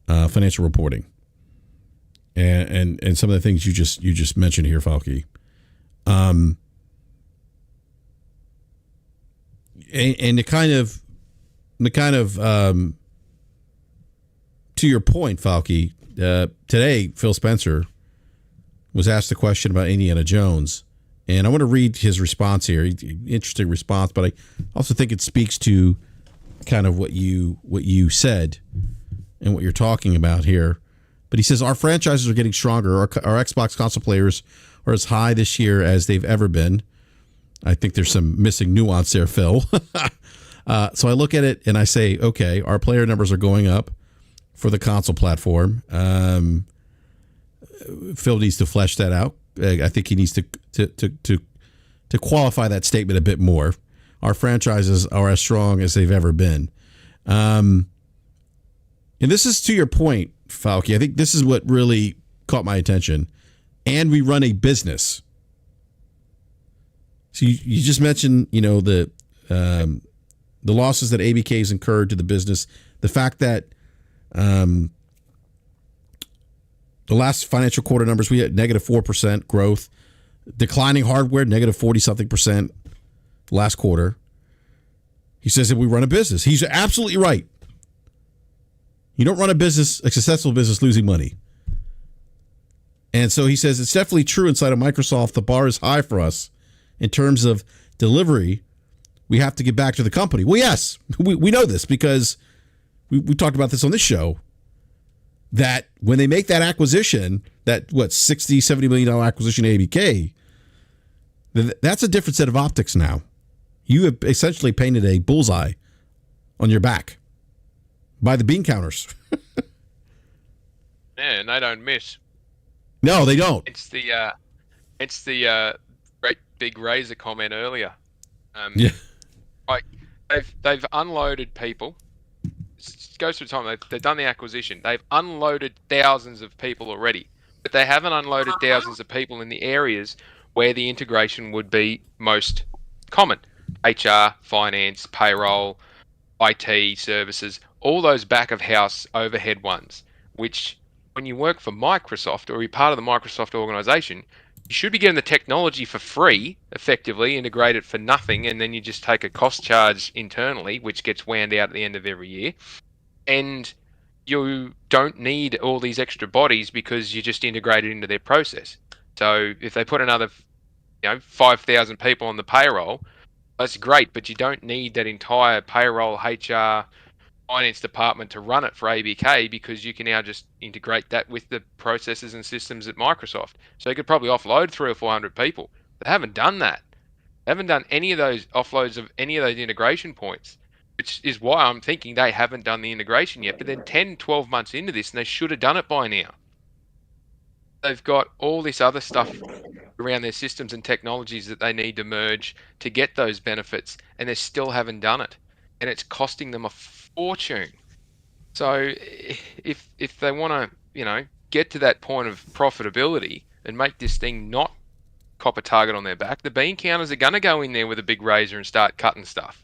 financial reporting, and some of the things you just mentioned here, Falky, and the kind of to your point, Falky, today Phil Spencer was asked a question about Indiana Jones, and I want to read his response here. Interesting response, but I also think it speaks to kind of what you said and what you're talking about here. But he says, our franchises are getting stronger. Our Xbox console players are as high this year as they've ever been. I think there's some missing nuance there, Phil. So I look at it and I say, okay, our player numbers are going up for the console platform. Phil needs to flesh that out. I think he needs to qualify that statement a bit more. Our franchises are as strong as they've ever been. And this is to your point, Falky. I think this is what really caught my attention. And we run a business. So you just mentioned, the losses that ABK has incurred to the business. The fact that the last financial quarter numbers, we had negative 4% growth. Declining hardware, negative 40-something% last quarter. He says that we run a business. He's absolutely right. You don't run a successful business losing money. And so he says it's definitely true inside of Microsoft. The bar is high for us in terms of delivery. We have to get back to the company. Well, yes, we know this because we talked about this on this show, that when they make that acquisition, that $60-70 million acquisition of ABK, that's a different set of optics now. You have essentially painted a bullseye on your back by the bean counters. Yeah, and they don't miss. No, they don't. It's the great big razor comment earlier. Yeah. Like they've unloaded people. It goes through time. They've done the acquisition. They've unloaded thousands of people already, but they haven't unloaded thousands of people in the areas where the integration would be most common: HR, finance, payroll, IT services, all those back of house overhead ones. Which, when you work for Microsoft or you're part of the Microsoft organization, you should be getting the technology for free, effectively integrate it for nothing, and then you just take a cost charge internally, which gets wound out at the end of every year. And you don't need all these extra bodies because you just integrate it into their process. So if they put another 5,000 people on the payroll, that's great, but you don't need that entire payroll, HR, finance department to run it for ABK, because you can now just integrate that with the processes and systems at Microsoft. So you could probably offload 300 or 400 people. They haven't done that. They haven't done any of those offloads of any of those integration points, which is why I'm thinking they haven't done the integration yet. But then 10, 12 months into this, and they should have done it by now. They've got all this other stuff around their systems and technologies that they need to merge to get those benefits, and they still haven't done it. And it's costing them a fortune. So if they want to, get to that point of profitability and make this thing not cop a target on their back, the bean counters are going to go in there with a big razor and start cutting stuff.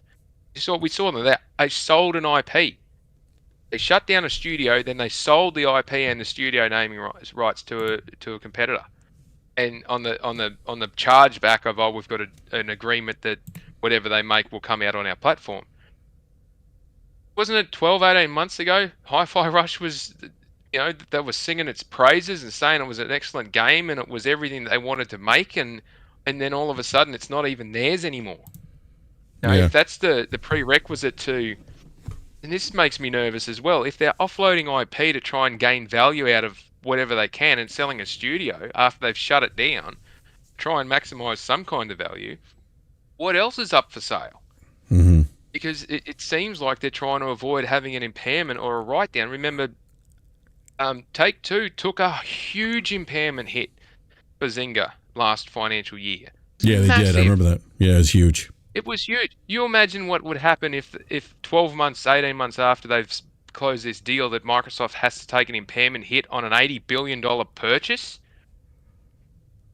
We saw them there. They sold an IP. They shut down a studio, then they sold the IP and the studio naming rights to a competitor. And on the charge back of, we've got an agreement that whatever they make will come out on our platform. Wasn't it 12, 18 months ago? Hi-Fi Rush was, they were singing its praises and saying it was an excellent game and it was everything that they wanted to make, and then all of a sudden it's not even theirs anymore. If that's the prerequisite to, and this makes me nervous as well, if they're offloading IP to try and gain value out of whatever they can and selling a studio after they've shut it down, try and maximize some kind of value, what else is up for sale? Mm-hmm. Because it seems like they're trying to avoid having an impairment or a write-down. Remember, Take-Two took a huge impairment hit for Zynga last financial year. Yeah, they did. I remember that. Yeah, it was huge. It was huge. You imagine what would happen if 12 months, 18 months after they've closed this deal, that Microsoft has to take an impairment hit on an $80 billion purchase?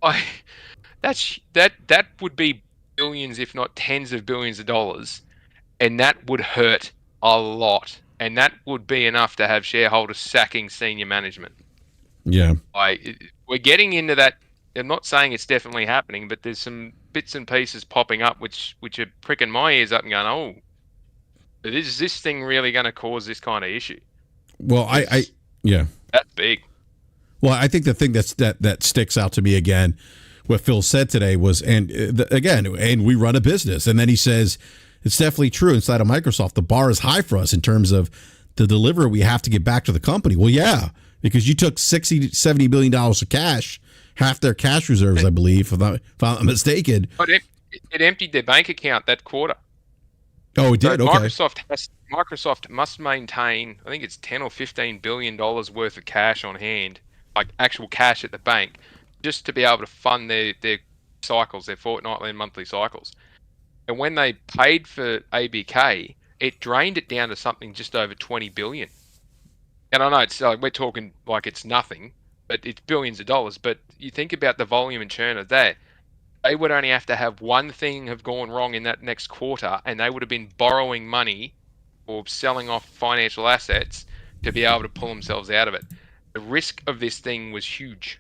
That would be billions, if not tens of billions of dollars. And that would hurt a lot. And that would be enough to have shareholders sacking senior management. Yeah. We're getting into that. I'm not saying it's definitely happening, but there's some bits and pieces popping up which are pricking my ears up and going, is this thing really going to cause this kind of issue? Well, yeah. That's big. Well, I think the thing that sticks out to me again, what Phil said today was, and we run a business, and then he says it's definitely true inside of Microsoft. The bar is high for us in terms of the delivery we have to get back to the company. Well, yeah, because you took $60-70 billion of cash, half their cash reserves, I believe, if I'm not mistaken. But it emptied their bank account that quarter. Oh, it did. So okay. Microsoft must maintain, I think it's $10 or $15 billion worth of cash on hand, like actual cash at the bank, just to be able to fund their cycles, their fortnightly and monthly cycles. And when they paid for ABK, it drained it down to something just over 20 billion. And I know it's we're talking like it's nothing, but it's billions of dollars. But you think about the volume and churn of that. They would only have to have one thing have gone wrong in that next quarter, and they would have been borrowing money or selling off financial assets to be able to pull themselves out of it. The risk of this thing was huge.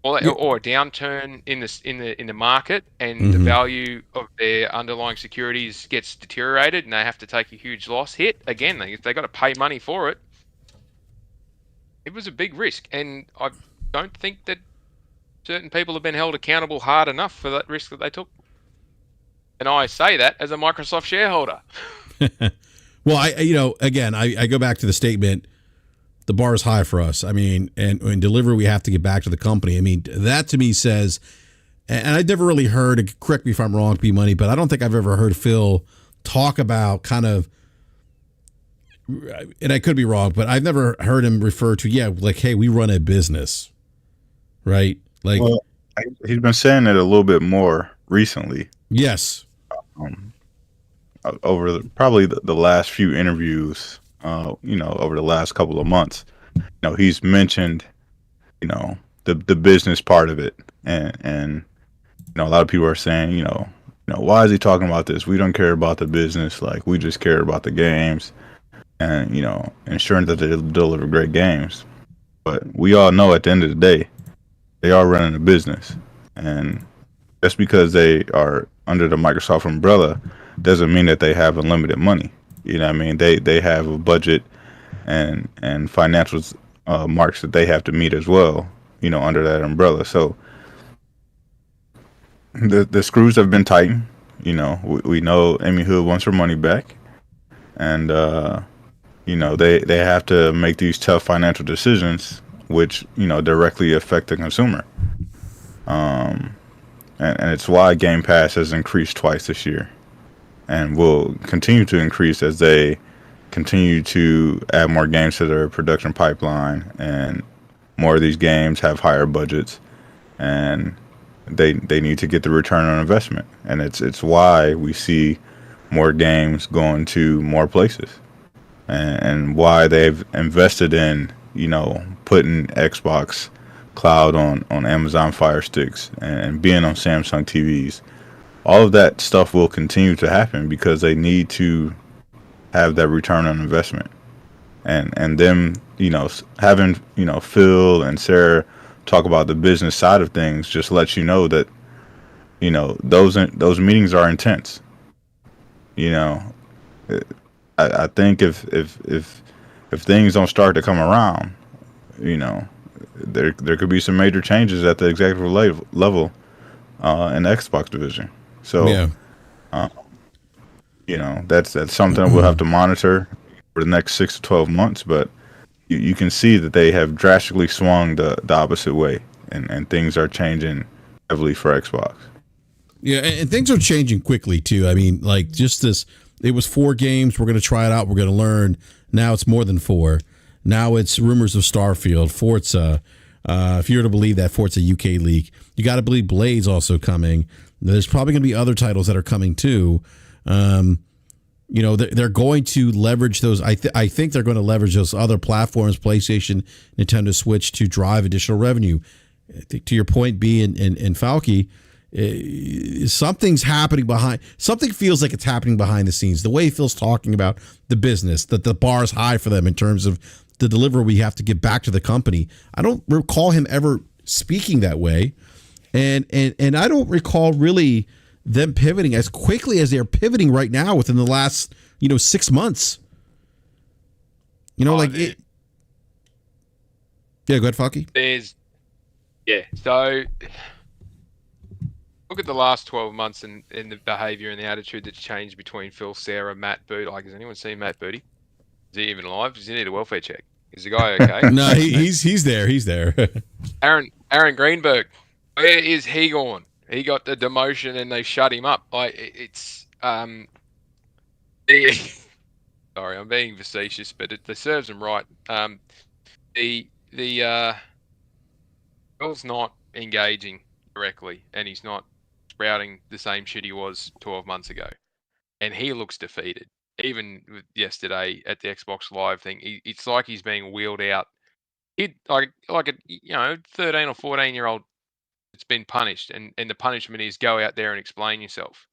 Or a downturn in the market, and the value of their underlying securities gets deteriorated, and they have to take a huge loss hit. Again, they got to pay money for it. It was a big risk, and I don't think that certain people have been held accountable hard enough for that risk that they took. And I say that as a Microsoft shareholder. Well, I go back to the statement, the bar is high for us. I mean, and in delivery, we have to get back to the company. I mean, that to me says, and I've never really heard, correct me if I'm wrong, B-Money, but I don't think I've ever heard Phil talk about kind of, and I could be wrong, but I've never heard him refer to, like, hey, we run a business, right? Like, well, he's been saying it a little bit more recently. Yes. Over probably the last few interviews, over the last couple of months, he's mentioned, the business part of it, and a lot of people are saying, why is he talking about this? We don't care about the business, like we just care about the games, and ensuring that they deliver great games. But we all know at the end of the day, they are running a business, and just because they are under the Microsoft umbrella doesn't mean that they have unlimited money. You know what I mean? They have a budget and financial marks that they have to meet as well, under that umbrella. So the screws have been tightened. We know Amy Hood wants her money back, and they have to make these tough financial decisions, which directly affect the consumer. And it's why Game Pass has increased twice this year, and will continue to increase as they continue to add more games to their production pipeline, and more of these games have higher budgets, and they need to get the return on investment. And it's why we see more games going to more places, and why they've invested in putting Xbox Cloud on Amazon Fire Sticks and being on Samsung TVs. All of that stuff will continue to happen because they need to have that return on investment. And them, having, Phil and Sarah talk about the business side of things just lets you know that, those meetings are intense. I think if things don't start to come around, there could be some major changes at the executive level in the Xbox division. So, that's something we'll have to monitor for the next 6 to 12 months. But you can see that they have drastically swung the opposite way, and things are changing heavily for Xbox. Yeah, and things are changing quickly too. I mean, like just this, it was 4 games. We're going to try it out. We're going to learn. Now it's more than 4. Now it's rumors of Starfield, Forza. If you're to believe that Forza UK leak, you got to believe Blade's also coming. There's probably going to be other titles that are coming too. They're going to leverage those. I think they're going to leverage those other platforms, PlayStation, Nintendo Switch, to drive additional revenue. I think to your point, B and Falke, something's happening behind. Something feels like it's happening behind the scenes. The way Phil's talking about the business, that the bar is high for them in terms of the delivery we have to get back to the company. I don't recall him ever speaking that way, and I don't recall really them pivoting as quickly as they're pivoting right now within the last 6 months. You know, like it. Yeah, go ahead, Faki. So look at the last 12 months and the behaviour and the attitude that's changed between Phil, Sarah, Matt Booty. Like, has anyone seen Matt Booty? Is he even alive? Does he need a welfare check? Is the guy okay? No, he's there. He's there. Aaron Greenberg, where is he gone? He got the demotion and they shut him up. Like, it's sorry, I'm being facetious, but it serves him right. Phil's not engaging directly, and he's not sprouting the same shit he was 12 months ago, and he looks defeated. Even yesterday at the Xbox Live thing, it's like he's being wheeled out. Like a 13 or 14-year-old that's been punished, and the punishment is go out there and explain yourself.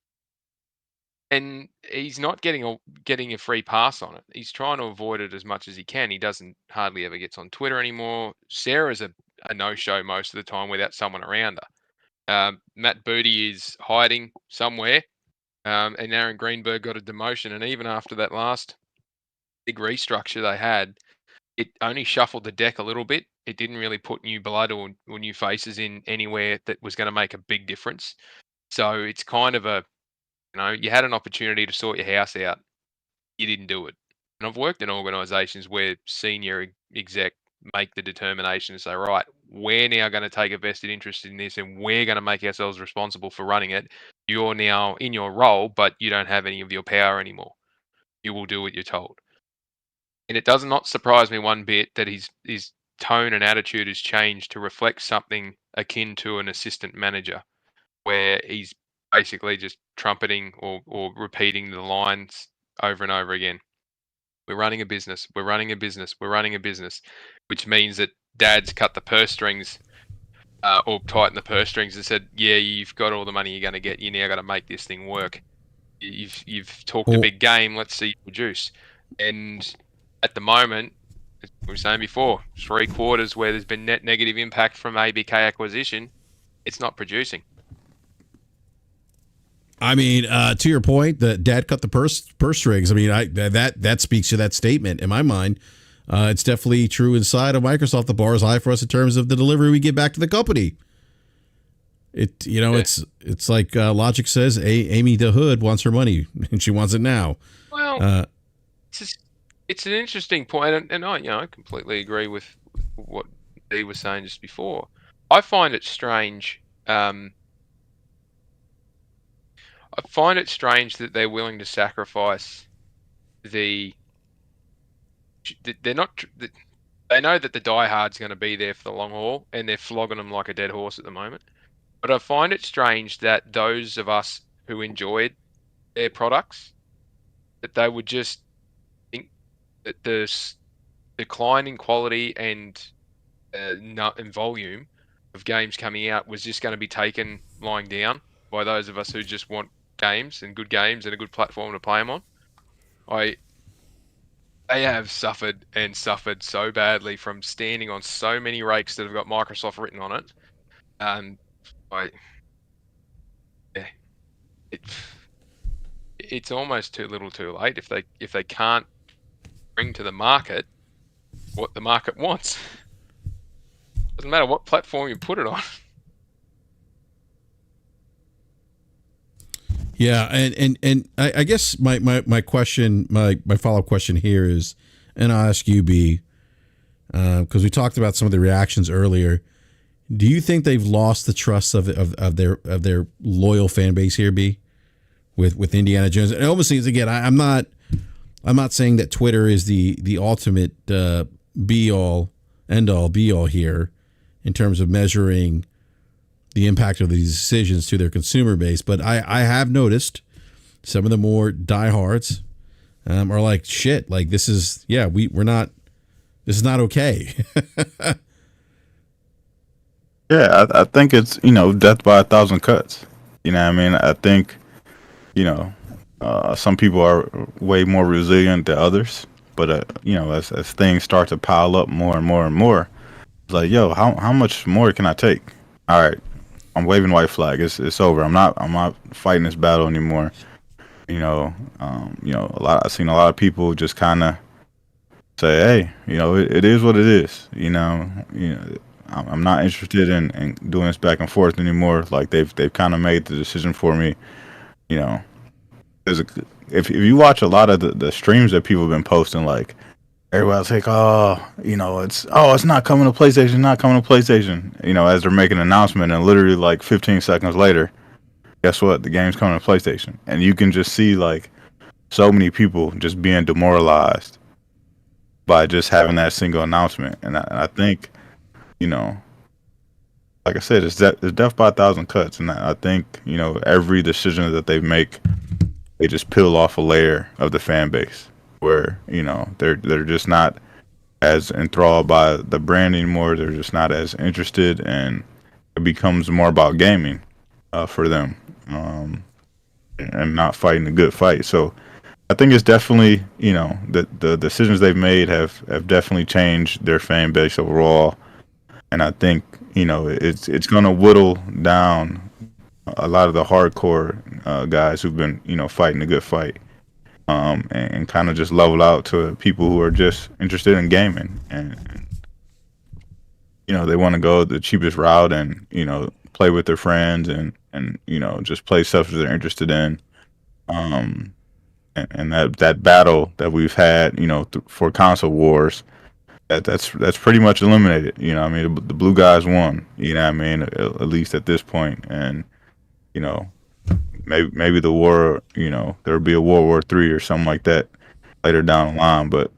And he's not getting a free pass on it. He's trying to avoid it as much as he can. He doesn't hardly ever gets on Twitter anymore. Sarah's a no-show most of the time without someone around her. Matt Booty is hiding somewhere. And Aaron Greenberg got a demotion. And even after that last big restructure they had, it only shuffled the deck a little bit. It didn't really put new blood or new faces in anywhere that was going to make a big difference. So it's kind of you had an opportunity to sort your house out. You didn't do it. And I've worked in organisations where senior exec make the determination to say, right, we're now going to take a vested interest in this and we're going to make ourselves responsible for running it. You're now in your role, but you don't have any of your power anymore. You will do what you're told. And it does not surprise me one bit that his tone and attitude has changed to reflect something akin to an assistant manager, where he's basically just trumpeting or repeating the lines over and over again. We're running a business. We're running a business. We're running a business, which means that Dad's cut the purse strings or tightened the purse strings and said, "Yeah, you've got all the money you're going to get. You now got to make this thing work. You've talked a big game. Let's see you produce." And at the moment, as we were saying before, 3 quarters where there's been net negative impact from ABK acquisition, it's not producing. I mean, to your point, that Dad cut the purse strings. I mean, that speaks to that statement in my mind. It's definitely true inside of Microsoft. The bar is high for us in terms of the delivery we give back to the company. It's like Logic says, Amy the Hood wants her money and she wants it now. Well, it's an interesting point, and I completely agree with what Dee was saying just before. I find it strange. I find it strange that they're willing to sacrifice they're not. They know that the diehard's going to be there for the long haul, and they're flogging them like a dead horse at the moment. But I find it strange that those of us who enjoyed their products, that they would just think that the decline in quality and volume of games coming out was just going to be taken lying down by those of us who just want games and a good platform to play them on. They have suffered so badly from standing on so many rakes that have got Microsoft written on it. It's almost too little too late if they can't bring to the market what the market wants. Doesn't matter what platform you put it on. Yeah, and I guess my question, my follow-up question here is, and I'll ask you, B, because we talked about some of the reactions earlier. Do you think they've lost the trust of their loyal fan base here, B, with Indiana Jones? And obviously, again, I'm not saying that Twitter is the ultimate be all end all be all here in terms of measuring the impact of these decisions to their consumer base, but I have noticed some of the more diehards are like, shit, like this is not okay. Yeah, I think it's death by 1,000 cuts. You know what I mean? I think some people are way more resilient than others, but as things start to pile up more and more and more, it's like, yo, how much more can I take? All right, I'm waving white flag. It's over. I'm not fighting this battle anymore. I've seen a lot of people just kind of say, hey, it is what it is. I'm not interested in doing this back and forth anymore. Like they've kind of made the decision for me. You know, there's if you watch a lot of the streams that people have been posting, like everybody's like, it's not coming to PlayStation, not coming to PlayStation. As they're making an announcement, and literally like 15 seconds later, guess what? The game's coming to PlayStation, and you can just see like so many people just being demoralized by just having that single announcement. And I think, like I said, it's death by a thousand cuts. And I think, every decision that they make, they just peel off a layer of the fan base where, they're just not as enthralled by the brand anymore. They're just not as interested, and it becomes more about gaming for them, and not fighting the good fight. So I think it's definitely, the decisions they've made have definitely changed their fan base overall. And I think, it's going to whittle down a lot of the hardcore guys who've been, fighting the good fight, and kind of just level out to people who are just interested in gaming. And they want to go the cheapest route and, play with their friends and just play stuff that they're interested in. And that battle that we've had, for console wars, that's pretty much eliminated. The blue guys won. At least at this point, and maybe the war, there'll be a World War III or something like that later down the line. But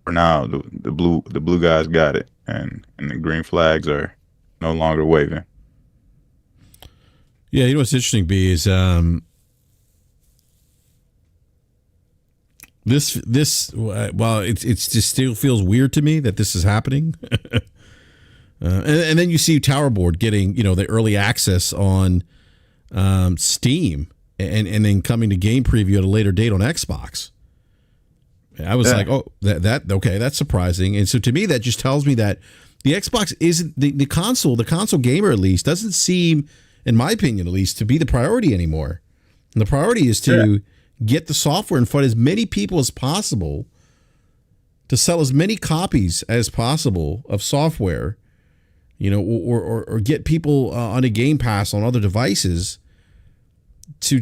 for now, the blue guys got it, and the green flags are no longer waving. Yeah, what's interesting, B, is This well, it's just still feels weird to me that this is happening, and then you see Towerboard getting the early access on Steam, and then coming to game preview at a later date on Xbox. I was like, oh, that okay, that's surprising. And so to me, that just tells me that the Xbox isn't the console gamer, at least, doesn't seem, in my opinion at least, to be the priority anymore. And the priority is to get the software in front of as many people as possible, to sell as many copies as possible of software, or get people on a Game Pass on other devices to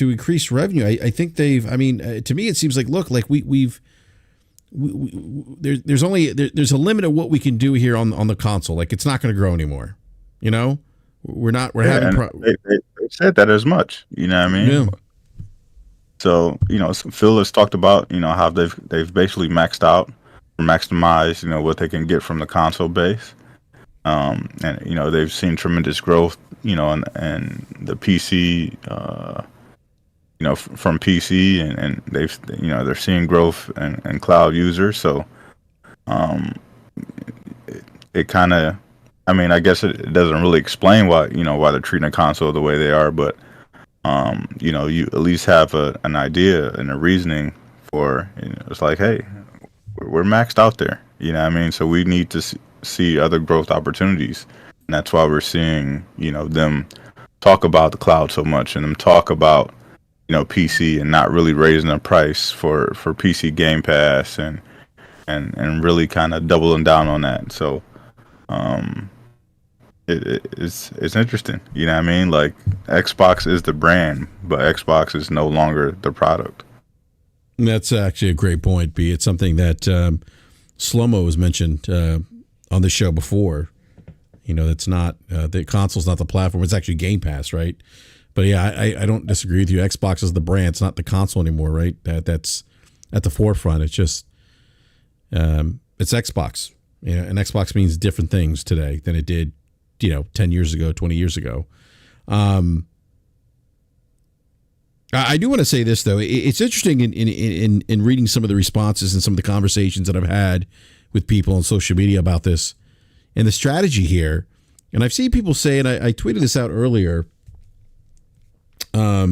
increase revenue. I think to me, it seems like, look, like there's a limit of what we can do here on the console. Like, it's not going to grow anymore. We're having. They said that as much. You know what I mean? Yeah. So, Phil has talked about, how they've basically maxed out or maximized, what they can get from the console base. And, they've seen tremendous growth, and the PC, from PC, and they're seeing growth and cloud users. So, it kind of, I guess it doesn't really explain why they're treating a console the way they are, but you at least have an idea and a reasoning for, it's like, hey, we're maxed out there, so we need to see other growth opportunities. And that's why we're seeing, them talk about the cloud so much, and them talk about, PC, and not really raising the price for PC Game Pass, and really kind of doubling down on that. So, it's interesting, like, Xbox is the brand, but Xbox is no longer the product. That's actually a great point, B. It's something that Slow-Mo has mentioned on the show before. That's not the console's not the platform, it's actually Game Pass, right? But yeah, I don't disagree with you. Xbox is the brand, it's not the console anymore, right? That's at the forefront. It's just it's Xbox. And Xbox means different things today than it did 10 years ago, 20 years ago. I do want to say this, though. It's interesting in reading some of the responses and some of the conversations that I've had with people on social media about this and the strategy here. And I've seen people say, and I tweeted this out earlier. Let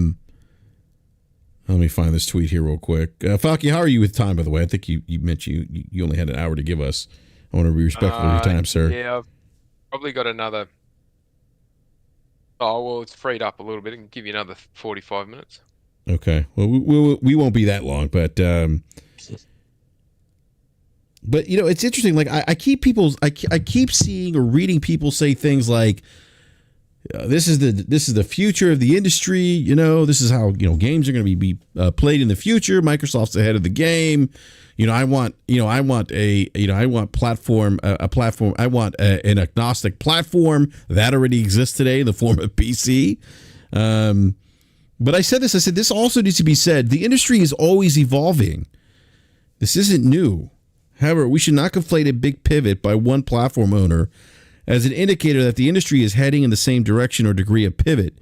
me find this tweet here real quick. Falky, how are you with time, by the way? I think you mentioned you only had an hour to give us. I want to be respectful of your time, sir. Yeah, I've probably got another. Oh, well, it's freed up a little bit. I can give you another 45 minutes. Okay. Well, we won't be that long, but But it's interesting. Like I keep seeing or reading people say things like, this is the future of the industry. This is how games are going to be played in the future. Microsoft's ahead of the game. I want platform. I want an agnostic platform that already exists today in the form of PC. But I said this also needs to be said. The industry is always evolving. This isn't new. However, we should not conflate a big pivot by one platform owner as an indicator that the industry is heading in the same direction or degree of pivot.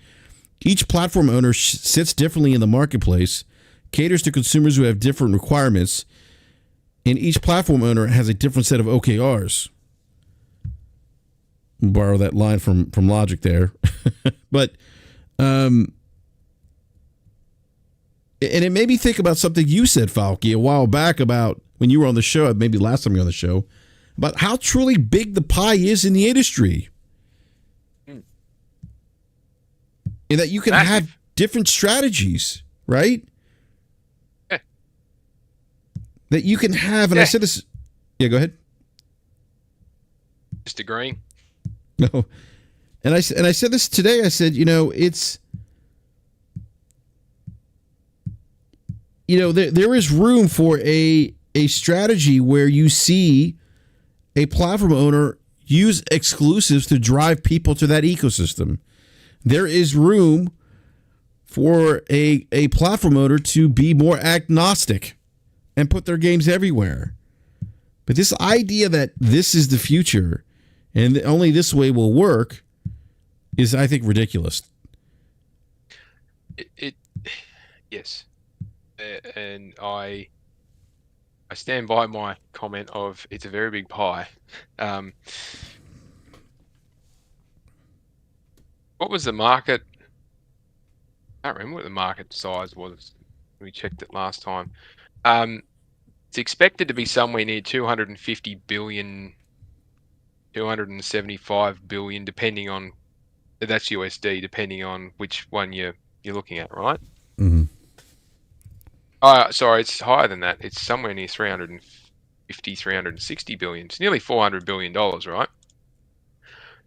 Each platform owner sits differently in the marketplace, caters to consumers who have different requirements, and each platform owner has a different set of OKRs. Borrow that line from Logic there. But and it made me think about something you said, Falky, a while back about when you were on the show, maybe last time you were on the show, about how truly big the pie is in the industry. And that you can have different strategies, right? Yeah. That you can have, and I said this. Yeah, go ahead. Just agreeing. No. And I said this today. I said, it's... there is room for a strategy where you see a platform owner use exclusives to drive people to that ecosystem. There is room for a platform owner to be more agnostic and put their games everywhere. But this idea that this is the future and only this way will work is, I think, ridiculous. Yes. And I stand by my comment of it's a very big pie. What was the market? I can't remember what the market size was. We checked it last time. It's expected to be somewhere near 250 billion, 275 billion, depending on, that's USD, depending on which one you're looking at, right? Mm-hmm. Sorry, it's higher than that. It's somewhere near 360 billion. It's nearly $400 billion, right?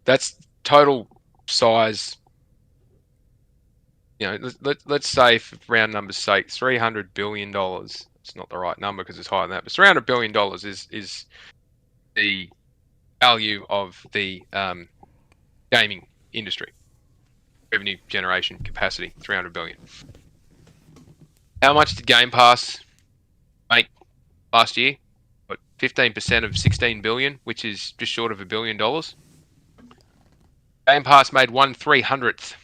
That's total size. Let's say, for round numbers' sake, $300 billion. It's not the right number because it's higher than that, but $300 billion is the value of the gaming industry. Revenue generation capacity, 300 billion. How much did Game Pass make last year? What, 15% of 16 billion, which is just short of $1 billion. Game Pass made 1/300th,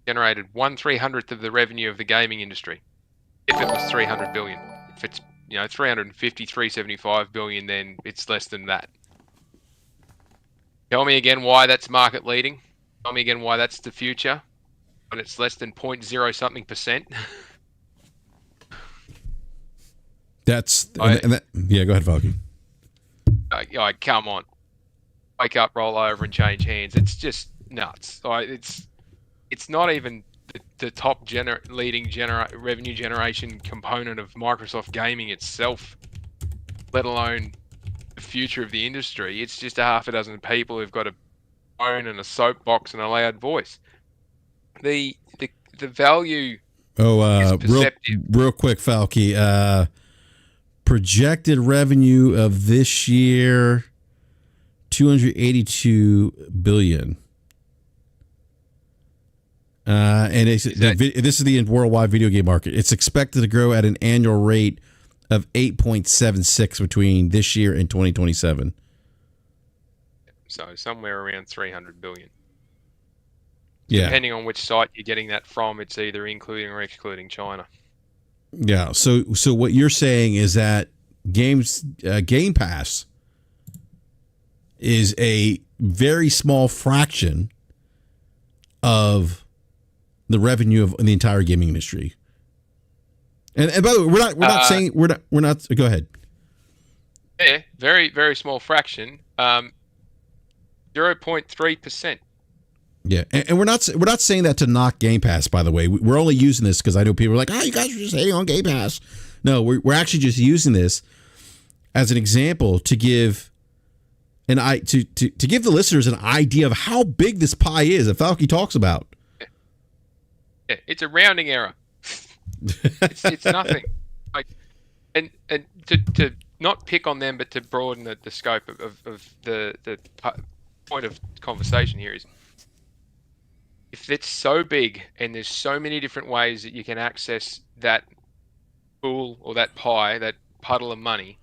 generated 1/300th of the revenue of the gaming industry. If it was 300 billion, if it's 350, 375 billion, then it's less than that. Tell me again why that's market leading. Tell me again why that's the future, when it's less than 0.0 something percent. That's go ahead, Falky. Come on, wake up, roll over, and change hands. It's just nuts. It's not even the top leading revenue generation component of Microsoft gaming itself, let alone the future of the industry. It's just a half a dozen people who've got a phone and a soapbox and a loud voice. The value. Real quick, Falky. Projected revenue of this year, $282 billion. And this is the worldwide video game market. It's expected to grow at an annual rate of 8.76 between this year and 2027. So somewhere around 300 billion. Yeah. Depending on which site you're getting that from, it's either including or excluding China. Yeah. So what you're saying is that Game Pass is a very small fraction of the revenue of the entire gaming industry. And by the way, we're not saying we're not. Go ahead. Yeah, very very small fraction. 0.3%. Yeah, and we're not saying that to knock Game Pass. By the way, we're only using this because I know people are like, "Oh, you guys are just hating on Game Pass." No, we're actually just using this as an example to give to give the listeners an idea of how big this pie is that Falky talks about. Yeah, it's a rounding error. it's nothing. Like, and to not pick on them, but to broaden the scope of the point of conversation here is, if it's so big and there's so many different ways that you can access that pool or that pie, that puddle of money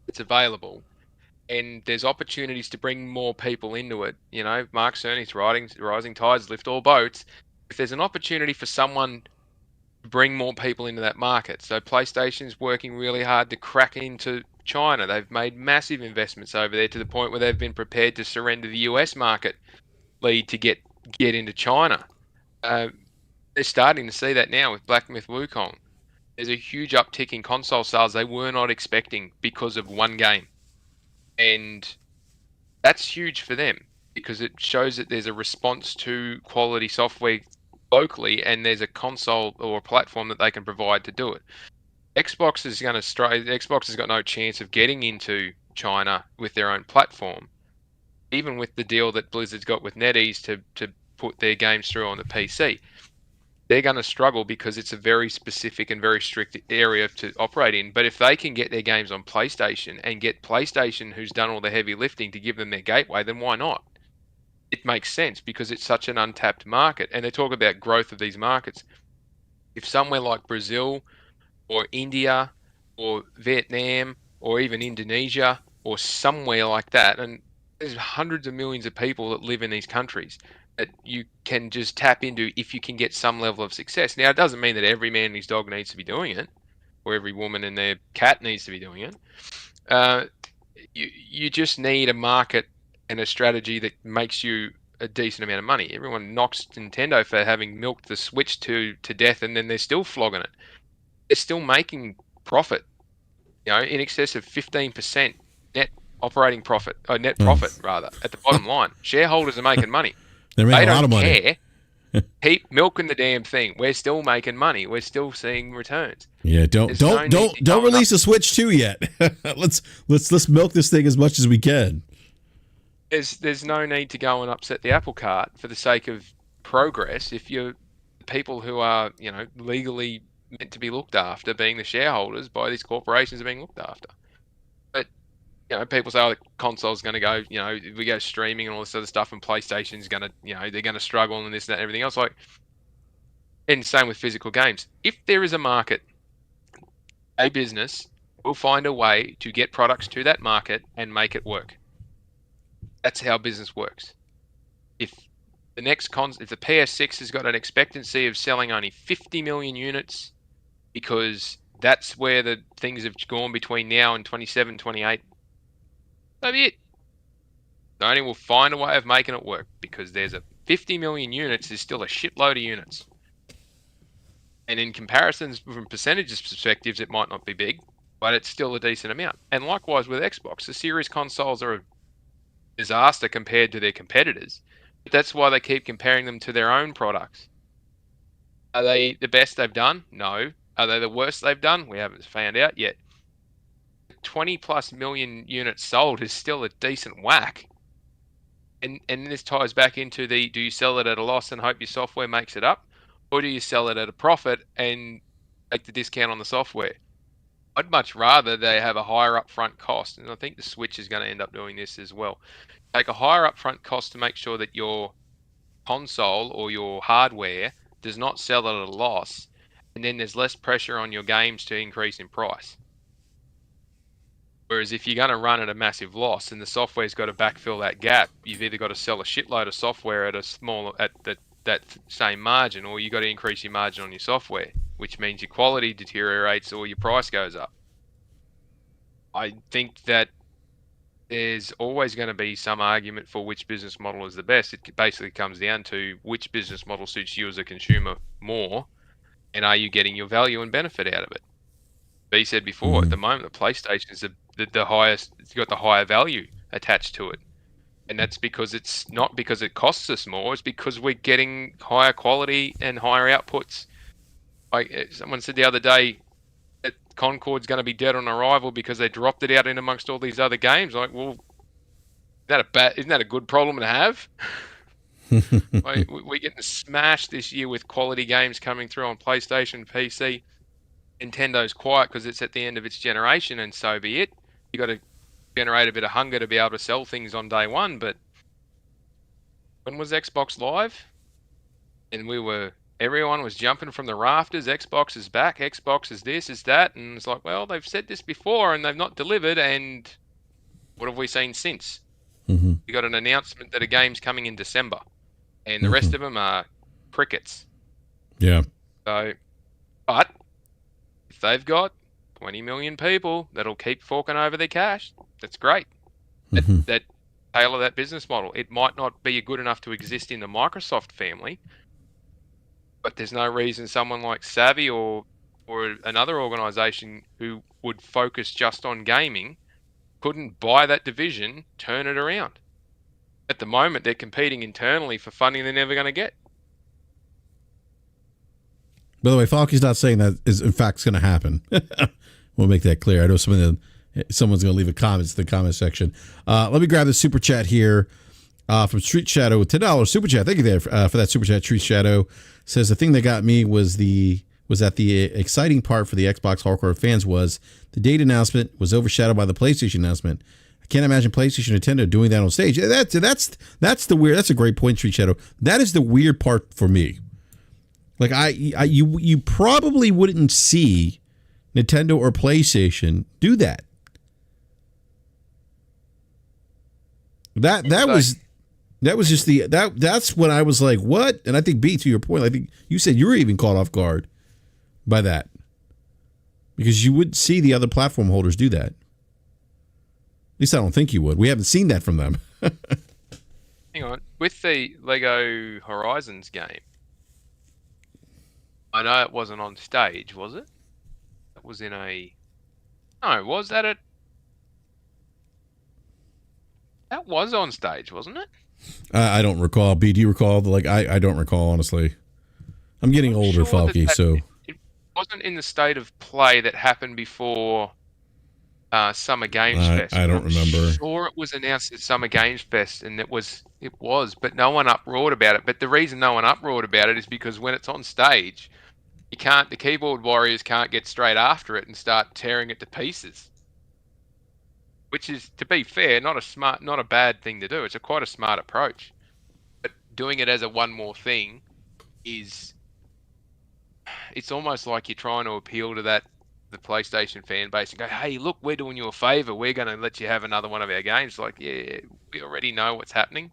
that's available, and there's opportunities to bring more people into it. You know, Mark Cerny's rising tides lift all boats. If there's an opportunity for someone to bring more people into that market, so PlayStation's working really hard to crack into China. They've made massive investments over there to the point where they've been prepared to surrender the US market lead to get into China. They're starting to see that now with Black Myth Wukong. There's a huge uptick in console sales they were not expecting because of one game. And that's huge for them because it shows that there's a response to quality software locally, and there's a console or a platform that they can provide to do it. Xbox has got no chance of getting into China with their own platform, even with the deal that Blizzard's got with NetEase to put their games through on the PC. They're going to struggle because it's a very specific and very strict area to operate in. But if they can get their games on PlayStation and get PlayStation, who's done all the heavy lifting, to give them their gateway, then why not? It makes sense because it's such an untapped market. And they talk about growth of these markets. If somewhere like Brazil or India or Vietnam or even Indonesia or somewhere like that, and there's hundreds of millions of people that live in these countries that you can just tap into if you can get some level of success. Now, it doesn't mean that every man and his dog needs to be doing it, or every woman and their cat needs to be doing it. You just need a market and a strategy that makes you a decent amount of money. Everyone knocks Nintendo for having milked the Switch to death, and then they're still flogging it. They're still making profit, in excess of 15% net operating profit, net profit rather, at the bottom line. Shareholders are making money. They're making a lot of money. Care. Keep milking the damn thing. We're still making money. We're still seeing returns. Yeah, don't release a Switch 2 yet. let's milk this thing as much as we can. There's no need to go and upset the apple cart for the sake of progress if you're people who are, legally meant to be looked after, being the shareholders by these corporations, are being looked after. But people say, the console's going to go, we go streaming and all this other stuff, and PlayStation's going to, they're going to struggle and this and that and everything else. And same with physical games. If there is a market, a business will find a way to get products to that market and make it work. That's how business works. If the PS6 has got an expectancy of selling only 50 million units, because that's where the things have gone between now and 27, 28, so be it. Sony will find a way of making it work, because there's a 50 million units is still a shitload of units. And in comparisons from percentages perspectives, it might not be big, but it's still a decent amount. And likewise with Xbox, the Series consoles are a disaster compared to their competitors. But that's why they keep comparing them to their own products. Are they the best they've done? No. Are they the worst they've done? We haven't found out yet. 20 plus million units sold is still a decent whack. And this ties back into do you sell it at a loss and hope your software makes it up? Or do you sell it at a profit and take the discount on the software? I'd much rather they have a higher upfront cost, and I think the Switch is going to end up doing this as well. Take a higher upfront cost to make sure that your console or your hardware does not sell at a loss, and then there's less pressure on your games to increase in price. Whereas if you're going to run at a massive loss and the software's got to backfill that gap, you've either got to sell a shitload of software at that same margin, or you've got to increase your margin on your software, which means your quality deteriorates or your price goes up. I think that there's always going to be some argument for which business model is the best. It basically comes down to which business model suits you as a consumer more, and are you getting your value and benefit out of it? B said before, at the moment, the PlayStation is the highest. It's got the higher value attached to it, and that's because it's not because it costs us more. It's because we're getting higher quality and higher outputs. Like someone said the other day, that Concord's going to be dead on arrival because they dropped it out in amongst all these other games. Like, well, isn't that a good problem to have? Like, we're getting smashed this year with quality games coming through on PlayStation, PC. Nintendo's quiet because it's at the end of its generation, and so be it. You got to generate a bit of hunger to be able to sell things on day one. But when was Xbox Live? And everyone was jumping from the rafters. Xbox is back. Xbox is this, is that. And it's like, well, they've said this before and they've not delivered. And what have we seen since? Mm-hmm. We got an announcement that a game's coming in December. And the rest of them are crickets. Yeah. So, but if they've got 20 million people that'll keep forking over their cash, that's great. That tailor that business model. It might not be good enough to exist in the Microsoft family, but there's no reason someone like Savvy or another organization who would focus just on gaming couldn't buy that division, turn it around. At the moment, they're competing internally for funding they're never going to get. By the way, Falky's not saying that is in fact going to happen. We'll make that clear. I know someone's going to leave a comment in the comment section. Let me grab the super chat here from Street Shadow with $10 super chat. Thank you there for that super chat. Street Shadow says the thing that got me was that the exciting part for the Xbox hardcore fans was the date announcement was overshadowed by the PlayStation announcement. I can't imagine PlayStation or Nintendo doing that on stage. That's the weird. That's a great point, Street Shadow. That is the weird part for me. Like you probably wouldn't see Nintendo or PlayStation do that. That was just that's when I was like, what? And I think B, to your point, I think you said you were even caught off guard by that. Because you wouldn't see the other platform holders do that. At least I don't think you would. We haven't seen that from them. Hang on. With the Lego Horizons game, I know it wasn't on stage, was it? It was in a... No, was that it? That was on stage, wasn't it? I don't recall. B, do you recall? I don't recall, honestly. I'm getting older, sure Falky, so... It wasn't in the state of play that happened before Summer Games Fest. I don't remember. I'm sure it was announced at Summer Games Fest, and it was, but no one uproared about it. But the reason no one uproared about it is because when it's on stage, the keyboard warriors can't get straight after it and start tearing it to pieces. Which is, to be fair, not a bad thing to do. It's quite a smart approach. But doing it as a one more thing it's almost like you're trying to appeal to the PlayStation fan base and go, hey, look, we're doing you a favor. We're going to let you have another one of our games. Like, yeah, we already know what's happening.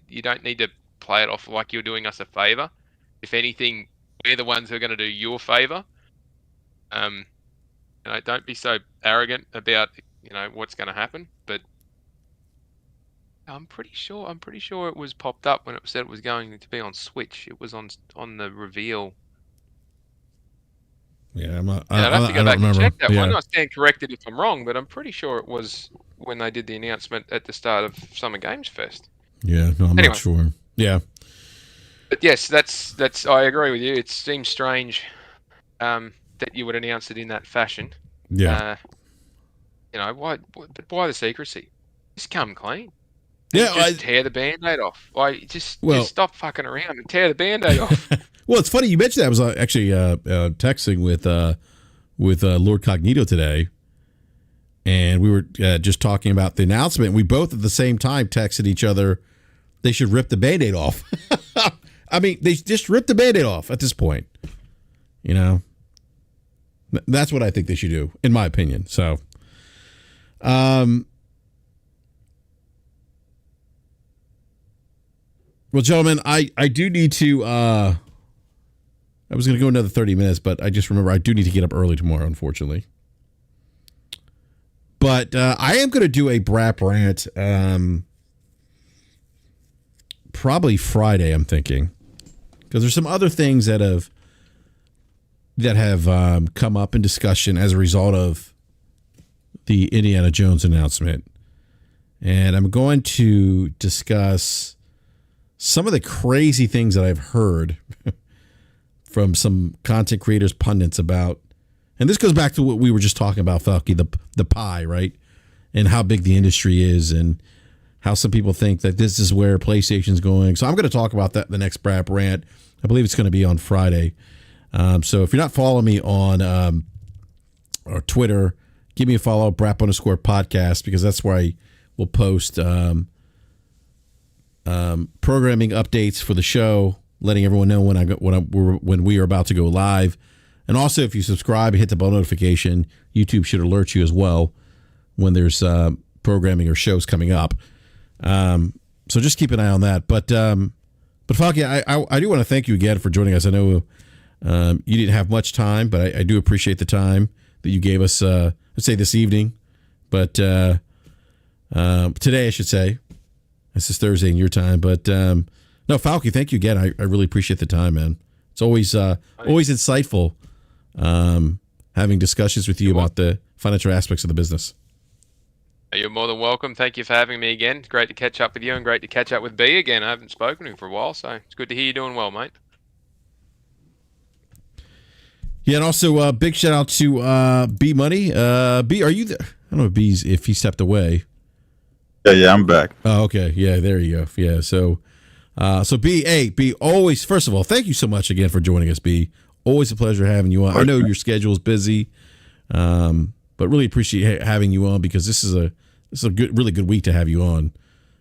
You don't need to play it off like you're doing us a favor. If anything, we're the ones who are going to do you a favor. Don't be so arrogant about what's going to happen. But I'm pretty sure it was popped up when it said it was going to be on Switch. It was on the reveal. Yeah, I'd have to go back and check that one. I stand corrected if I'm wrong, but I'm pretty sure it was when they did the announcement at the start of Summer Games Fest. Yeah, no, I'm not sure. Yeah. But yes, that's. I agree with you. It seems strange that you would announce it in that fashion. Yeah. Why? But why the secrecy? Just come clean. Yeah, just tear the Band-Aid off. Just stop fucking around and tear the Band-Aid off. Well, it's funny you mentioned that. I was actually texting with Lord Cognito today, and we were just talking about the announcement. We both at the same time texted each other they should rip the Band-Aid off. I mean, they just ripped the Band-Aid off at this point. That's what I think they should do, in my opinion. So, well, gentlemen, I do need to. I was going to go another 30 minutes, but I just remember I do need to get up early tomorrow, unfortunately. But I am going to do a BRAP rant probably Friday, I'm thinking. Because there's some other things that have come up in discussion as a result of the Indiana Jones announcement. And I'm going to discuss some of the crazy things that I've heard from some content creators, pundits about and this goes back to what we were just talking about, Falky, the pie, right? And how big the industry is, and how some people think that this is where PlayStation's going. So I'm going to talk about that in the next BRAP rant. I believe it's going to be on Friday. So if you're not following me on or Twitter, give me a follow, BRAP_podcast, because that's where I will post programming updates for the show, letting everyone know when we are about to go live. And also, if you subscribe and hit the bell notification, YouTube should alert you as well when there's programming or shows coming up. So just keep an eye on that. But Falky, I do want to thank you again for joining us. I know you didn't have much time, but I do appreciate the time that you gave us, let's say this evening. But today, I should say. This is Thursday in your time. But no, Falky, thank you again. I really appreciate the time, man. It's always insightful having discussions with you about the financial aspects of the business. You're more than welcome. Thank you for having me again. It's great to catch up with you and great to catch up with B again. I haven't spoken to him for a while, so it's good to hear you're doing well, mate. Yeah, and also big shout out to B Money. B, are you there? I don't know if he stepped away. Yeah, I'm back. Oh, okay. Yeah, there you go. Yeah, so B, always, first of all, thank you so much again for joining us, B. Always a pleasure having you on. I know your schedule is busy, but really appreciate having you on, because this is a really good week to have you on,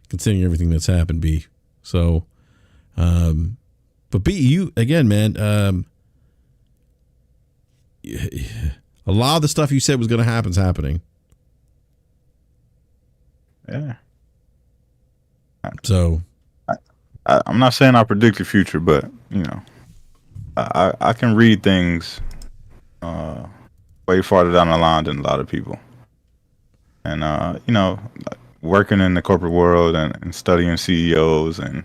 considering everything that's happened, B. So, but B, you again, man. A lot of the stuff you said was going to happen is happening. Yeah. So, I'm not saying I predict the future, but I can read things way farther down the line than a lot of people. And working in the corporate world and studying CEOs and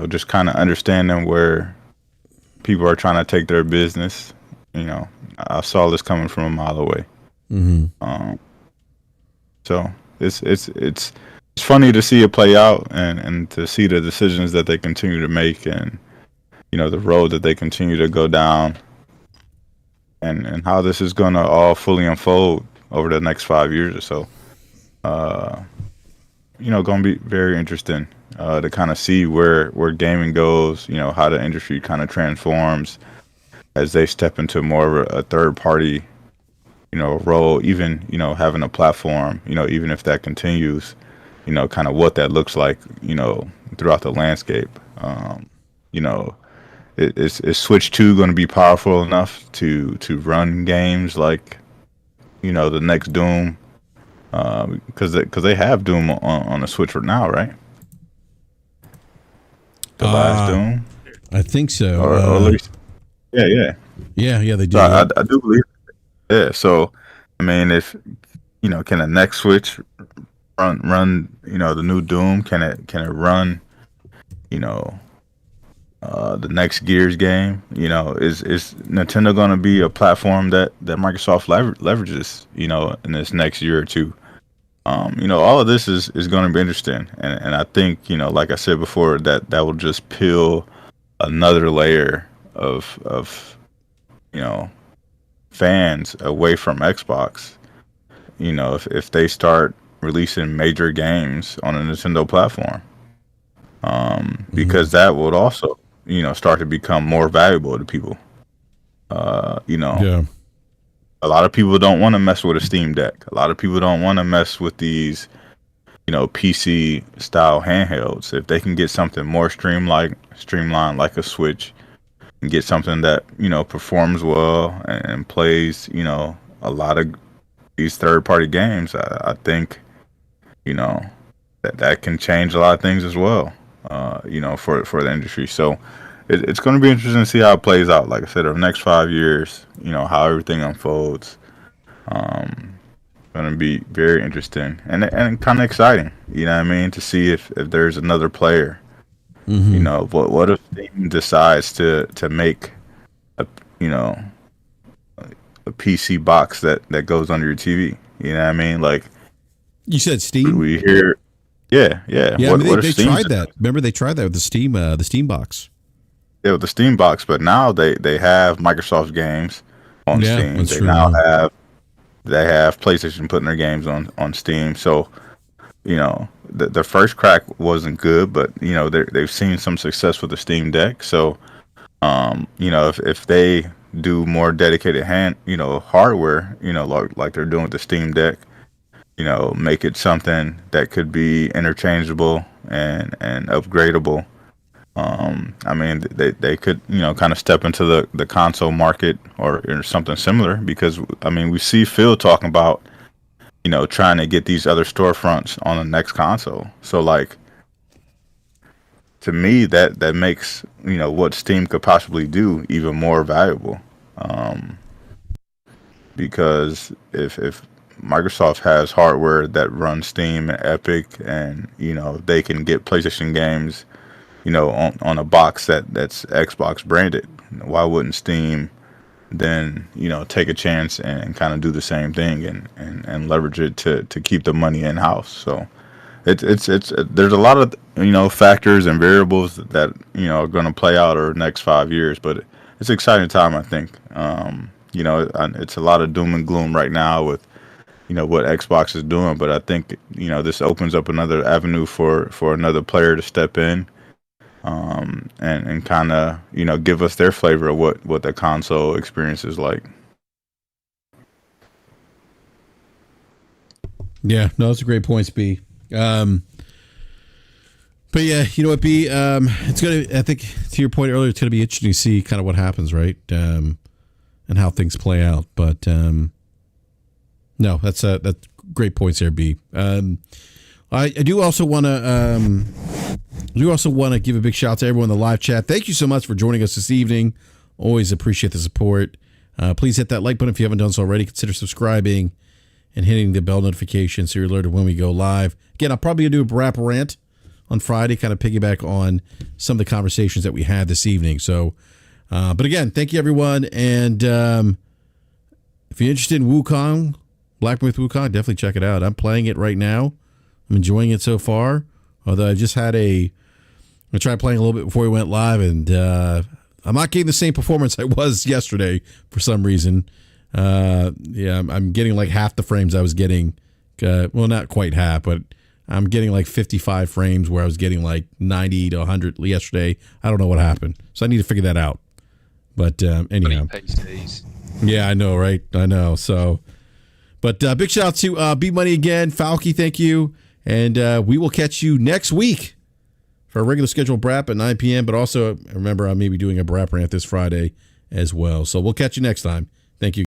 just kind of understanding where people are trying to take their business. I saw this coming from a mile away. mm-hmm. So it's funny to see it play out and to see the decisions that they continue to make and the road that they continue to go down and how this is going to all fully unfold over the next 5 years or so. Going to be very interesting to kind of see where gaming goes, how the industry kind of transforms as they step into more of a third party, role, even, having a platform, even if that continues, kind of what that looks like, throughout the landscape. Is Switch 2 going to be powerful enough to run games like, the next Doom? Because they have Doom on the Switch right now, right? The last Doom? I think so. Or at least, yeah, they do. So I do believe it. Yeah, so, I mean, if, can the next Switch run the new Doom? Can it run, the next Gears game? Is Nintendo going to be a platform that Microsoft leverages, in this next year or two? All of this is going to be interesting. And I think, like I said before, that will just peel another layer of fans away from Xbox, if they start releasing major games on a Nintendo platform. Because that would also, start to become more valuable to people. Yeah. A lot of people don't want to mess with a Steam Deck. A lot of people don't want to mess with these, PC style handhelds. If they can get something more streamlined like a Switch, and get something that, performs well and plays, a lot of these third party games, I think, that can change a lot of things as well, for the industry. So it's going to be interesting to see how it plays out. Like I said, over the next 5 years, how everything unfolds. Going to be very interesting and kind of exciting, to see if there's another player. Mm-hmm. What if Steam decides to make a PC box that goes under your TV? Like you said, Steam. We hear, yeah. They tried that. Remember, they tried that with the Steam box. Yeah, with the Steam box, but now they have Microsoft games. on Yeah, Steam. that's They true, now yeah. have PlayStation putting their games on Steam. So, the first crack wasn't good, but they've seen some success with the Steam Deck. So, if they do more dedicated hardware, like they're doing with the Steam Deck, make it something that could be interchangeable and upgradable. I mean, they could, kind of step into the console market or something similar, because I mean, we see Phil talking about, trying to get these other storefronts on the next console. So like, to me, that makes, what Steam could possibly do even more valuable. Because if Microsoft has hardware that runs Steam and Epic, and they can get PlayStation games, on a box that's Xbox branded, why wouldn't Steam then take a chance and kind of do the same thing and leverage it to keep the money in house? So it's there's a lot of factors and variables that are going to play out over the next 5 years, but it's an exciting time, I think. It's a lot of doom and gloom right now with what Xbox is doing, but I think this opens up another avenue for another player to step in, and kind of give us their flavor of what the console experience is like. Yeah, no, that's a great point, B. But yeah, you know what, B? It's gonna. I think to your point earlier, it's gonna be interesting to see kind of what happens, right? And how things play out. But no, that's great points there, B. I do also want to give a big shout out to everyone in the live chat. Thank you so much for joining us this evening. Always appreciate the support. Please hit that like button if you haven't done so already. Consider subscribing and hitting the bell notification so you're alerted when we go live. Again, I'll probably do a BRAP rant on Friday, kind of piggyback on some of the conversations that we had this evening. So, but again, thank you, everyone. And if you're interested in Wukong, Black Myth Wukong, definitely check it out. I'm playing it right now. I'm enjoying it so far. Although I just had I tried playing a little bit before we went live, and I'm not getting the same performance I was yesterday for some reason. Yeah, I'm getting like half the frames I was getting. Well, not quite half, but I'm getting like 55 frames where I was getting like 90 to 100 yesterday. I don't know what happened, so I need to figure that out. But anyhow, yeah, I know, right? I know. So, but big shout out to B Money again, Falky. Thank you, and we will catch you next week for a regular scheduled BRAP at 9 p.m. But also remember, I may be doing a BRAP rant this Friday as well. So we'll catch you next time. Thank you.